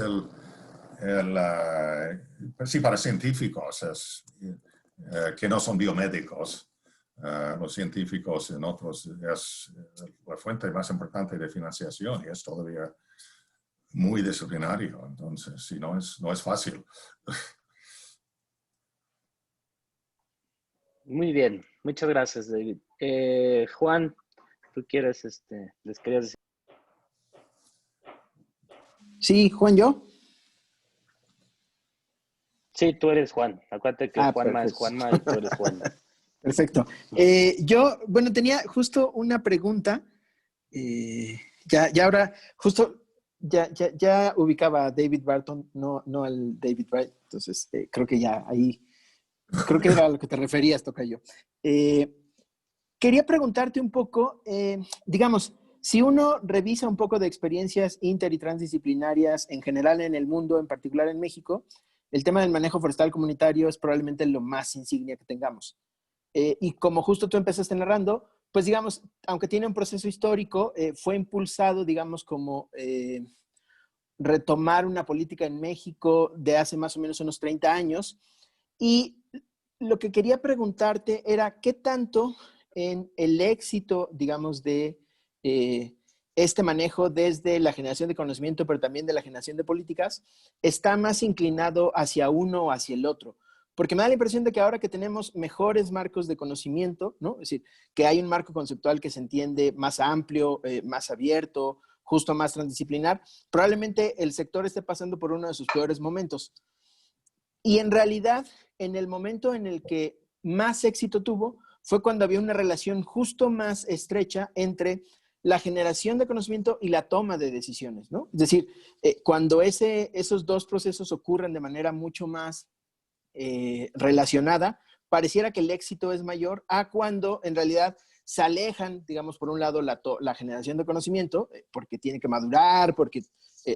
sí, para científicos es que no son biomédicos. Los científicos en otros es la fuente más importante de financiación y es todavía muy disciplinario. Entonces, sí, no es fácil. Muy bien, muchas gracias, David. Juan, tú quieres, les querías decir. Sí, Juan, ¿yo? Sí, tú eres Juan. Acuérdate que Juanma es perfecto. Juanma y tú eres Juan. Perfecto. Yo, bueno, tenía justo una pregunta. Ya ahora, justo, ya ubicaba a David Barton, no al David Wright. Entonces, creo que ya ahí, creo que era a lo que te referías, tocayo. Quería preguntarte un poco, digamos, si uno revisa un poco de experiencias inter y transdisciplinarias en general en el mundo, en particular en México, el tema del manejo forestal comunitario es probablemente lo más insignia que tengamos. Y como justo tú empezaste narrando, pues digamos, aunque tiene un proceso histórico, fue impulsado, digamos, como retomar una política en México de hace más o menos unos 30 años. Y lo que quería preguntarte era, ¿qué tanto en el éxito, digamos, de este manejo desde la generación de conocimiento, pero también de la generación de políticas, está más inclinado hacia uno o hacia el otro? Porque me da la impresión de que ahora que tenemos mejores marcos de conocimiento, ¿no? Es decir, que hay un marco conceptual que se entiende más amplio, más abierto, justo más transdisciplinar, probablemente el sector esté pasando por uno de sus peores momentos. Y en realidad, en el momento en el que más éxito tuvo, fue cuando había una relación justo más estrecha entre la generación de conocimiento y la toma de decisiones, ¿no? Es decir, cuando esos dos procesos ocurren de manera mucho más relacionada, pareciera que el éxito es mayor a cuando en realidad se alejan, digamos, por un lado la generación de conocimiento, porque tiene que madurar, porque,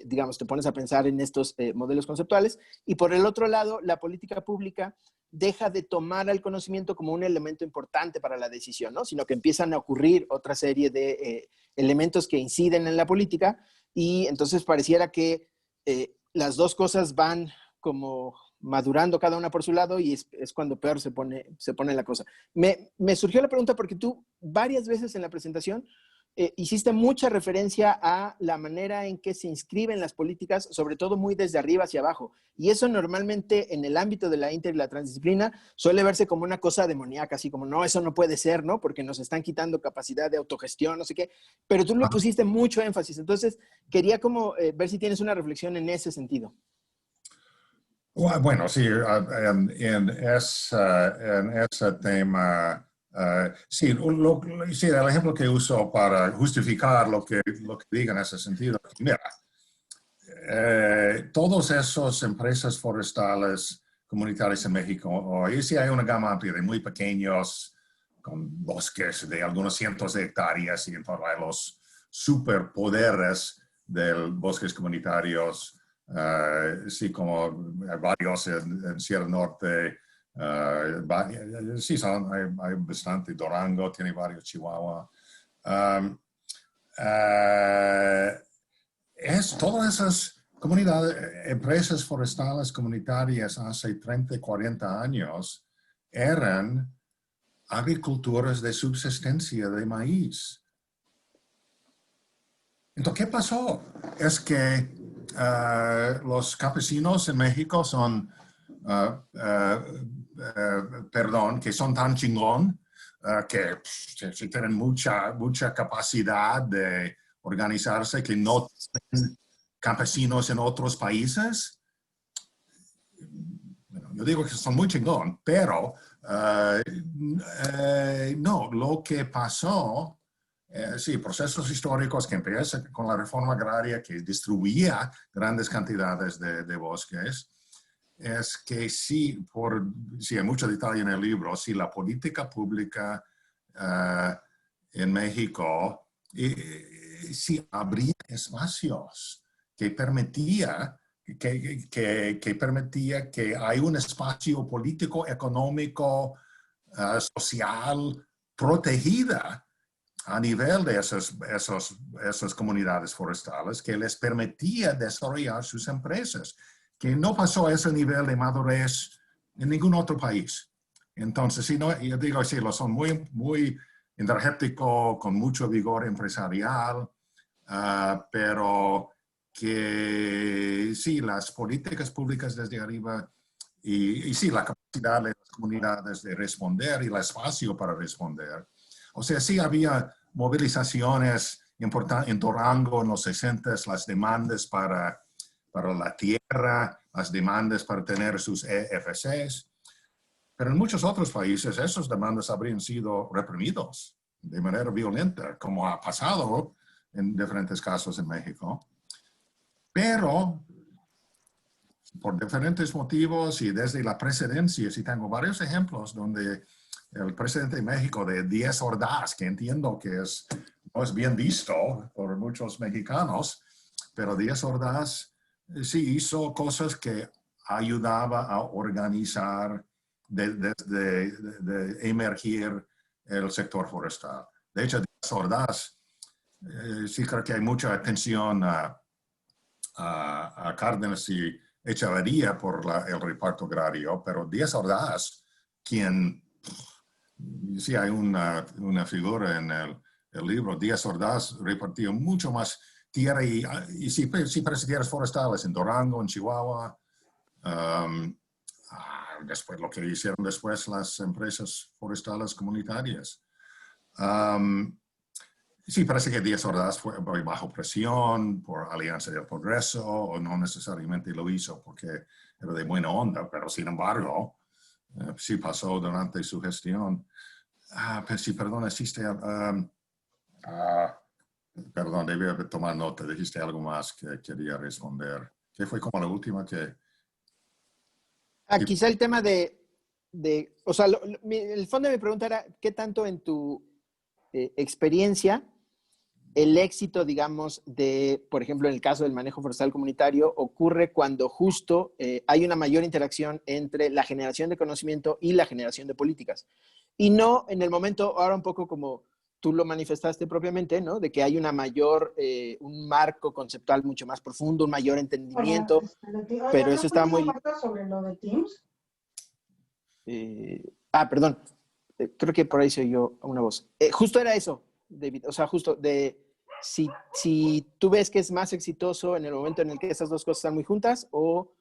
digamos, te pones a pensar en estos modelos conceptuales, y por el otro lado, la política pública deja de tomar al conocimiento como un elemento importante para la decisión, ¿no? Sino que empiezan a ocurrir otra serie de elementos que inciden en la política, y entonces pareciera que las dos cosas van como madurando cada una por su lado, y es cuando peor se pone la cosa. Me surgió la pregunta porque tú varias veces en la presentación hiciste mucha referencia a la manera en que se inscriben las políticas, sobre todo muy desde arriba hacia abajo. Y eso normalmente en el ámbito de la inter y la transdisciplina suele verse como una cosa demoníaca, así como, no, eso no puede ser, ¿no? Porque nos están quitando capacidad de autogestión, no sé qué. Pero tú le pusiste mucho énfasis. Entonces, quería como ver si tienes una reflexión en ese sentido. Bueno, sí, en ese tema, sí, sí, el ejemplo que uso para justificar lo que diga en ese sentido, mira, todas esas empresas forestales comunitarias en México, hoy sí hay una gama amplia de muy pequeños, con bosques de algunos cientos de hectáreas, y entonces hay los superpoderes de bosques comunitarios. Sí, como varios en Sierra Norte, sí, hay bastante. Durango tiene varios, Chihuahua. Todas esas comunidades, empresas forestales comunitarias hace 30, 40 años eran agriculturas de subsistencia de maíz. Entonces, ¿qué pasó? Es que los campesinos en México son, que son tan chingón, que tienen mucha capacidad de organizarse, que no tienen campesinos en otros países. Bueno, yo digo que son muy chingón, pero no, lo que pasó... sí, procesos históricos que empiezan con la reforma agraria que distribuía grandes cantidades de bosques, es que sí, hay mucho detalle en el libro, sí, la política pública en México sí abría espacios que permitía que hay un espacio político, económico, social, protegida a nivel de esas comunidades forestales, que les permitía desarrollar sus empresas, que no pasó a ese nivel de madurez en ningún otro país. Entonces, sí, no, yo digo, sí, lo son muy energético, con mucho vigor empresarial, pero que sí, las políticas públicas desde arriba y sí, la capacidad de las comunidades de responder y el espacio para responder. O sea, sí había movilizaciones importantes en Durango en los 60, las demandas para la tierra, las demandas para tener sus EFCs. Pero en muchos otros países esas demandas habrían sido reprimidos de manera violenta, como ha pasado en diferentes casos en México. Pero por diferentes motivos y desde la presidencia, sí tengo varios ejemplos donde el presidente de México, de Díaz Ordaz, que entiendo que no es bien visto por muchos mexicanos, pero Díaz Ordaz sí hizo cosas que ayudaba a organizar, de emergir el sector forestal. De hecho, Díaz Ordaz, sí creo que hay mucha atención a Cárdenas y Echeverría por el reparto agrario, pero Díaz Ordaz quien, sí hay una figura en el libro, Díaz Ordaz repartió mucho más tierra y sí parece tierras forestales en Durango, en Chihuahua. Después lo que hicieron después las empresas forestales comunitarias. Sí, parece que Díaz Ordaz fue bajo presión por Alianza del Progreso, o no necesariamente lo hizo porque era de buena onda, pero sin embargo, sí pasó durante su gestión. Sí, perdón, existe... perdón, debí tomar nota. Dijiste algo más que quería responder. ¿Qué fue como la última que...? Quizá el tema o sea, el fondo de mi pregunta era, ¿qué tanto en tu experiencia el éxito, digamos, por ejemplo, en el caso del manejo forestal comunitario, ocurre cuando justo hay una mayor interacción entre la generación de conocimiento y la generación de políticas? Y no en el momento, ahora un poco como tú lo manifestaste propiamente, ¿no? De que hay un marco conceptual mucho más profundo, un mayor entendimiento, pero eso está muy... sobre lo de Teams? Perdón. Creo que por ahí se oyó una voz. Justo era eso, David. O sea, justo de si tú ves que es más exitoso en el momento en el que esas dos cosas están muy juntas o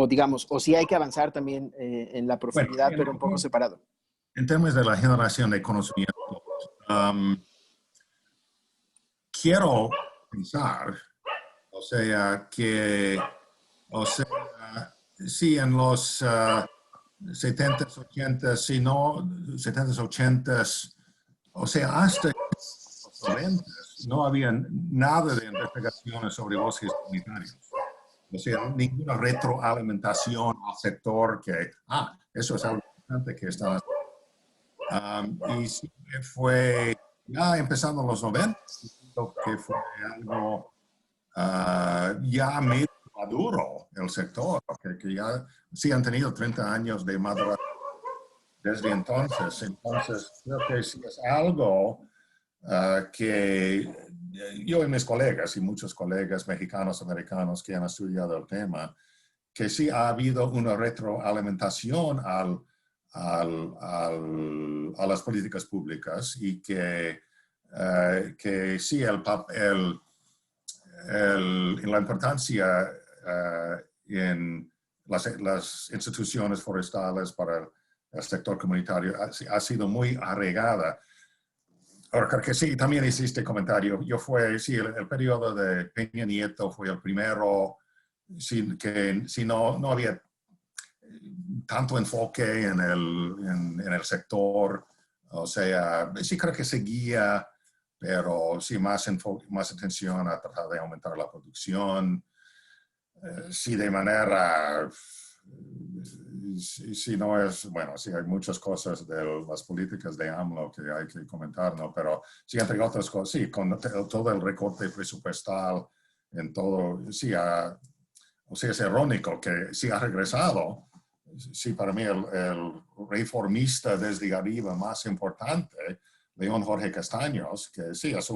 digamos, o si hay que avanzar también en la profundidad, pero un poco separado. En términos de la generación de conocimiento, quiero pensar, o sea, sí, en los 70s, 80s, si no 70s, 80s, o sea, hasta los 90s, no había nada de investigaciones sobre bosques comunitarios. O sea, ninguna retroalimentación al sector que, eso es algo importante que está y sí fue ya empezando en los 90, que fue algo ya medio maduro el sector, que ya sí han tenido 30 años de maduración desde entonces. Entonces, creo que sí es algo que yo y mis colegas y muchos colegas mexicanos, americanos que han estudiado el tema, que sí ha habido una retroalimentación a las políticas públicas y que sí la importancia en las instituciones forestales para el sector comunitario ha sido muy arraigada. Ahora, creo que sí, también hiciste comentario. El periodo de Peña Nieto fue el primero, que no había tanto enfoque en el sector. O sea, sí creo que seguía, pero sí más atención a tratar de aumentar la producción. Sí, de manera... Sí, no es, bueno, sí hay muchas cosas de las políticas de AMLO que hay que comentar, ¿no? Pero sí, entre otras cosas, sí, con todo el recorte presupuestal, en todo, sí, o sea, es irónico que sí ha regresado. Sí, para mí el reformista desde arriba más importante, León Jorge Castaños, que sí es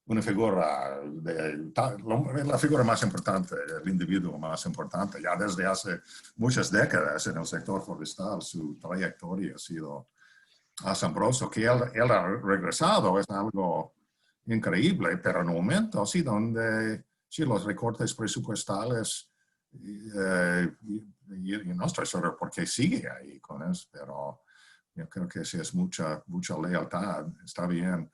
una figura, la figura más importante, el individuo más importante, ya desde hace muchas décadas en el sector forestal, su trayectoria ha sido asombroso. Que él ha regresado es algo increíble, pero en un momento, sí, donde sí, los recortes presupuestales, y no estoy seguro por qué sigue ahí con eso, pero yo creo que sí es mucha lealtad, está bien.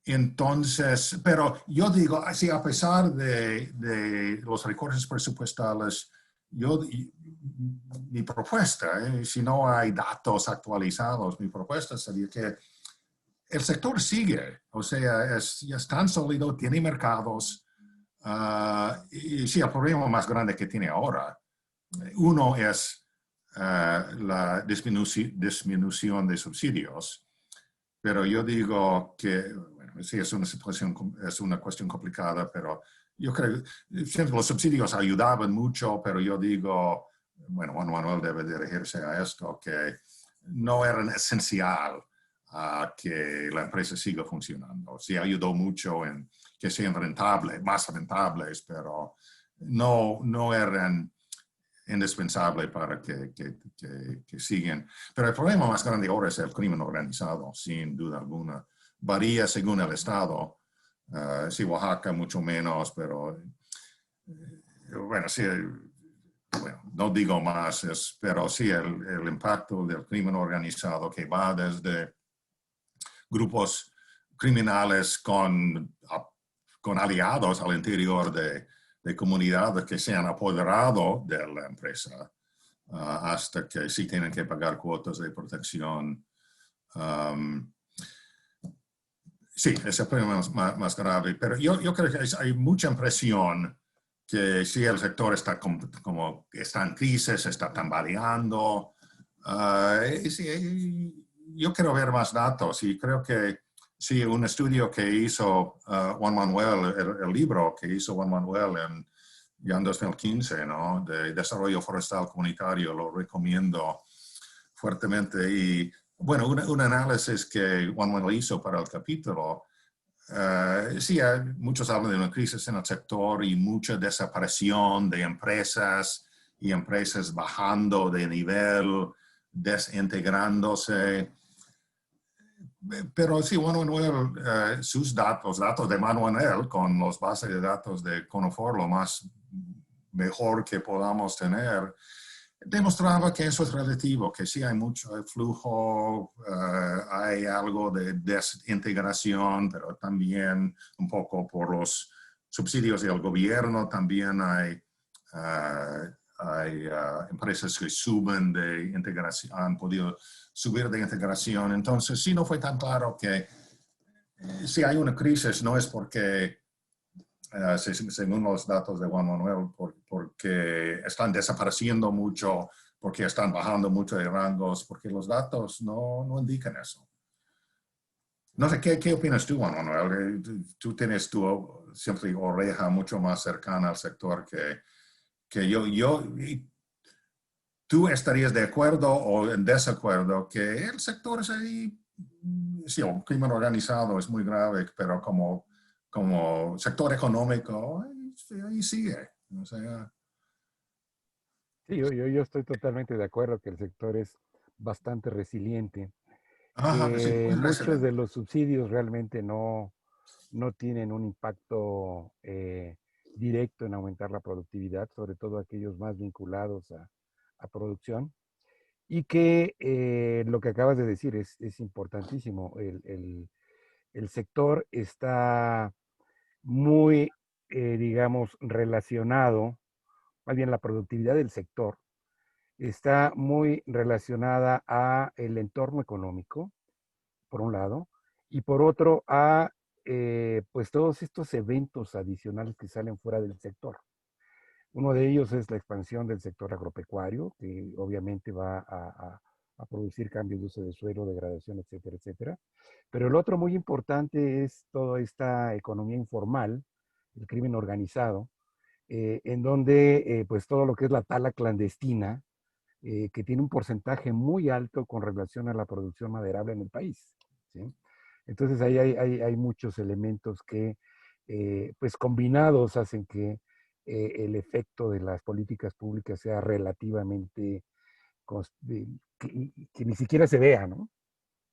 Entonces, pero yo digo, sí, a pesar de los recortes presupuestales, mi propuesta, si no hay datos actualizados, mi propuesta sería que el sector sigue, o sea, ya es tan sólido, tiene mercados, y sí, el problema más grande que tiene ahora, uno es la disminución de subsidios, pero yo digo que, bueno, sí, es una cuestión complicada, pero yo creo que siempre los subsidios ayudaban mucho, pero yo digo, bueno, Juan Manuel debe dirigirse a esto, que no eran esencial a que la empresa siga funcionando. Sí ayudó mucho en que sean más rentables, pero no eran indispensable para que sigan. Pero el problema más grande ahora es el crimen organizado, sin duda alguna. Varía según el estado. Sí, Oaxaca mucho menos, pero bueno, sí, bueno, no digo más, pero sí el impacto del crimen organizado que va desde grupos criminales con aliados al interior de comunidades que se han apoderado de la empresa hasta que sí tienen que pagar cuotas de protección. Sí, ese es el problema más grave, pero yo creo que hay mucha impresión que sí, el sector está como está en crisis, está tambaleando. Sí, yo quiero ver más datos y creo que sí, un estudio que hizo Juan Manuel, el libro que hizo Juan Manuel ya en 2015, ¿no? De desarrollo forestal comunitario, lo recomiendo fuertemente. Y bueno, un análisis que Juan Manuel hizo para el capítulo, sí, muchos hablan de una crisis en el sector y mucha desaparición de empresas y empresas bajando de nivel, desintegrándose. Pero sí, Juan Manuel, sus datos de Manuel con las bases de datos de Conofor, lo mejor que podamos tener, demostraba que eso es relativo, que sí hay mucho flujo, hay algo de desintegración, pero también un poco por los subsidios del gobierno, también hay empresas que suben de integración, han podido subir de integración. Entonces, sí, no fue tan claro que si hay una crisis, no es porque, según los datos de Juan Manuel, porque están desapareciendo mucho, porque están bajando mucho de rangos, porque los datos no indican eso. No sé, ¿qué opinas tú, Juan Manuel? Tú tienes tu siempre oreja mucho más cercana al sector que yo. ¿Tú estarías de acuerdo o en desacuerdo que el sector es ahí? Sí, el crimen organizado es muy grave, pero como sector económico, ahí sigue. O sea, Sí, yo estoy totalmente de acuerdo que el sector es bastante resiliente, ajá, sí, que muy muchos de resiliente. los subsidios realmente no tienen un impacto directo en aumentar la productividad, sobre todo aquellos más vinculados a producción, y que lo que acabas de decir es importantísimo. El sector está muy, digamos, relacionado, más bien la productividad del sector está muy relacionada a el entorno económico, por un lado, y por otro a pues todos estos eventos adicionales que salen fuera del sector. Uno de ellos es la expansión del sector agropecuario, que obviamente va a producir cambios de uso de suelo, degradación, etcétera, etcétera. Pero el otro muy importante es toda esta economía informal, el crimen organizado, en donde pues todo lo que es la tala clandestina, que tiene un porcentaje muy alto con relación a la producción maderable en el país, ¿sí? Entonces ahí hay muchos elementos que, pues combinados, hacen que el efecto de las políticas públicas sea relativamente, que ni siquiera se vea, ¿no?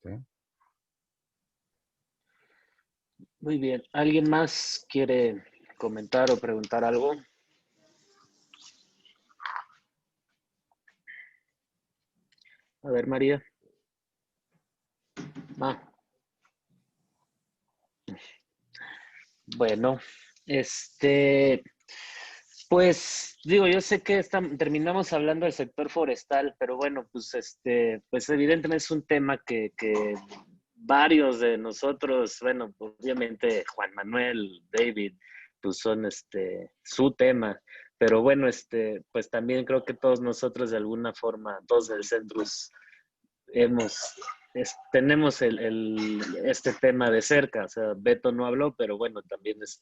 ¿Sí? Muy bien. ¿Alguien más quiere comentar o preguntar algo? A ver, María. Ah, bueno, pues digo, yo sé que terminamos hablando del sector forestal, pero bueno, pues evidentemente es un tema que varios de nosotros, bueno, obviamente Juan Manuel, David, pues son su tema, pero bueno, pues también creo que todos nosotros de alguna forma, todos del Centrus, tenemos este tema de cerca. O sea, Beto no habló, pero bueno, también es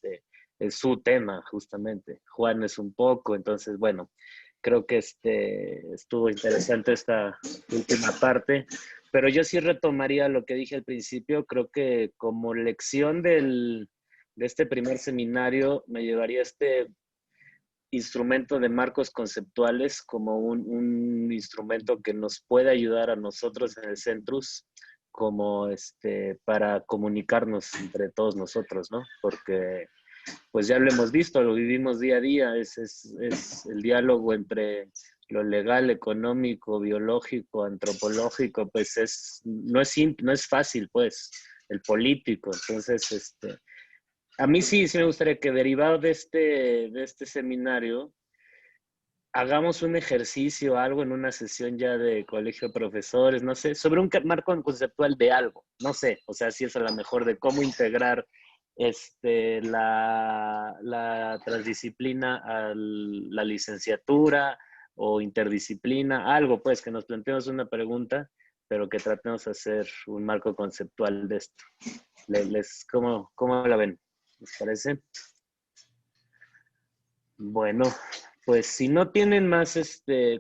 su tema, justamente. Juan es un poco, entonces, bueno, creo que estuvo interesante esta última parte, pero yo sí retomaría lo que dije al principio. Creo que como lección de este primer seminario me llevaría instrumento de marcos conceptuales como un instrumento que nos puede ayudar a nosotros en el Centrus como para comunicarnos entre todos nosotros, ¿no? Porque pues ya lo hemos visto, lo vivimos día a día, es el diálogo entre lo legal, económico, biológico, antropológico, pues no es fácil, pues, el político. Entonces, a mí sí me gustaría que derivado de este seminario, hagamos un ejercicio, algo en una sesión ya de colegio de profesores, no sé, sobre un marco conceptual de algo, no sé, o sea, si es a lo mejor de cómo integrar la transdisciplina a la licenciatura o interdisciplina, algo pues, que nos planteemos una pregunta, pero que tratemos de hacer un marco conceptual de esto. ¿Cómo la ven? ¿Les parece? Bueno, pues si no tienen más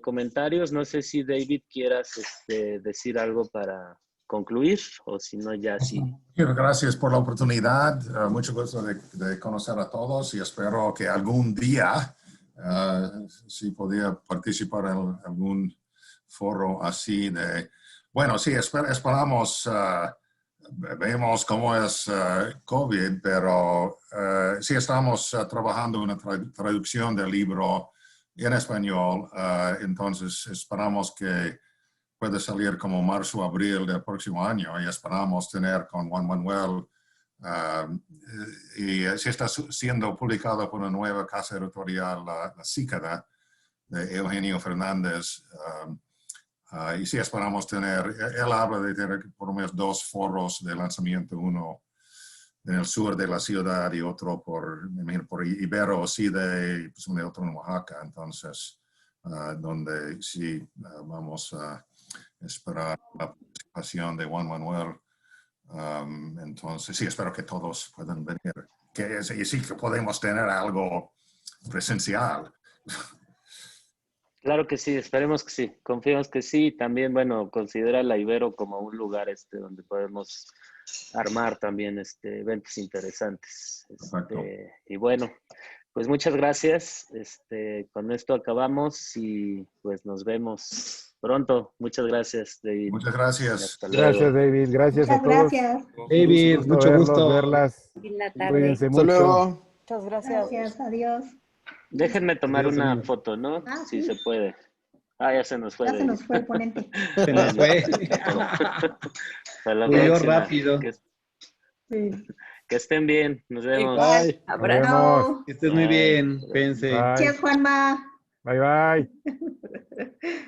comentarios, no sé si David quieras decir algo para concluir o si no ya sí. Gracias por la oportunidad. Mucho gusto de conocer a todos y espero que algún día si podía participar en algún foro así de... Bueno, sí, esperamos... vemos cómo es COVID, pero sí estamos trabajando en una traducción del libro en español, entonces esperamos que pueda salir como marzo o abril del próximo año y esperamos tener con Juan Manuel y sí está siendo publicado por una nueva casa editorial, la Cícada, de Eugenio Fernández. Y sí esperamos tener, él habla de tener por lo menos 2 foros de lanzamiento, uno en el sur de la ciudad y otro por Ibero o Cide, y pues otro en Oaxaca. Entonces, donde sí vamos a esperar la participación de Juan Manuel. Entonces, sí, espero que todos puedan venir. Y sí que podemos tener algo presencial. Claro que sí, esperemos que sí, confiamos que sí. También, bueno, considera la Ibero como un lugar donde podemos armar también eventos interesantes. Y bueno, pues muchas gracias. Con esto acabamos y pues nos vemos pronto. Muchas gracias, David. Muchas gracias. Hasta luego. Gracias, David. Gracias a Muchas todos. gracias. David, mucho verlos, gusto. verlas. Linda tarde. Cuídense Hasta mucho. luego. Muchas gracias. Gracias, adiós. Déjenme tomar Adiós, una amigo. foto, ¿no? Sí. Si se puede. Ya se nos fue. Ya se nos fue el ponente. Se nos fue. Hasta la Murió próxima. rápido. Sí. Que estén bien. Nos vemos. Igual. Bye. Nos Abrazo. vemos. Chao. Que estés muy bien. Pense. Bye. Gracias, Juanma. Bye, bye.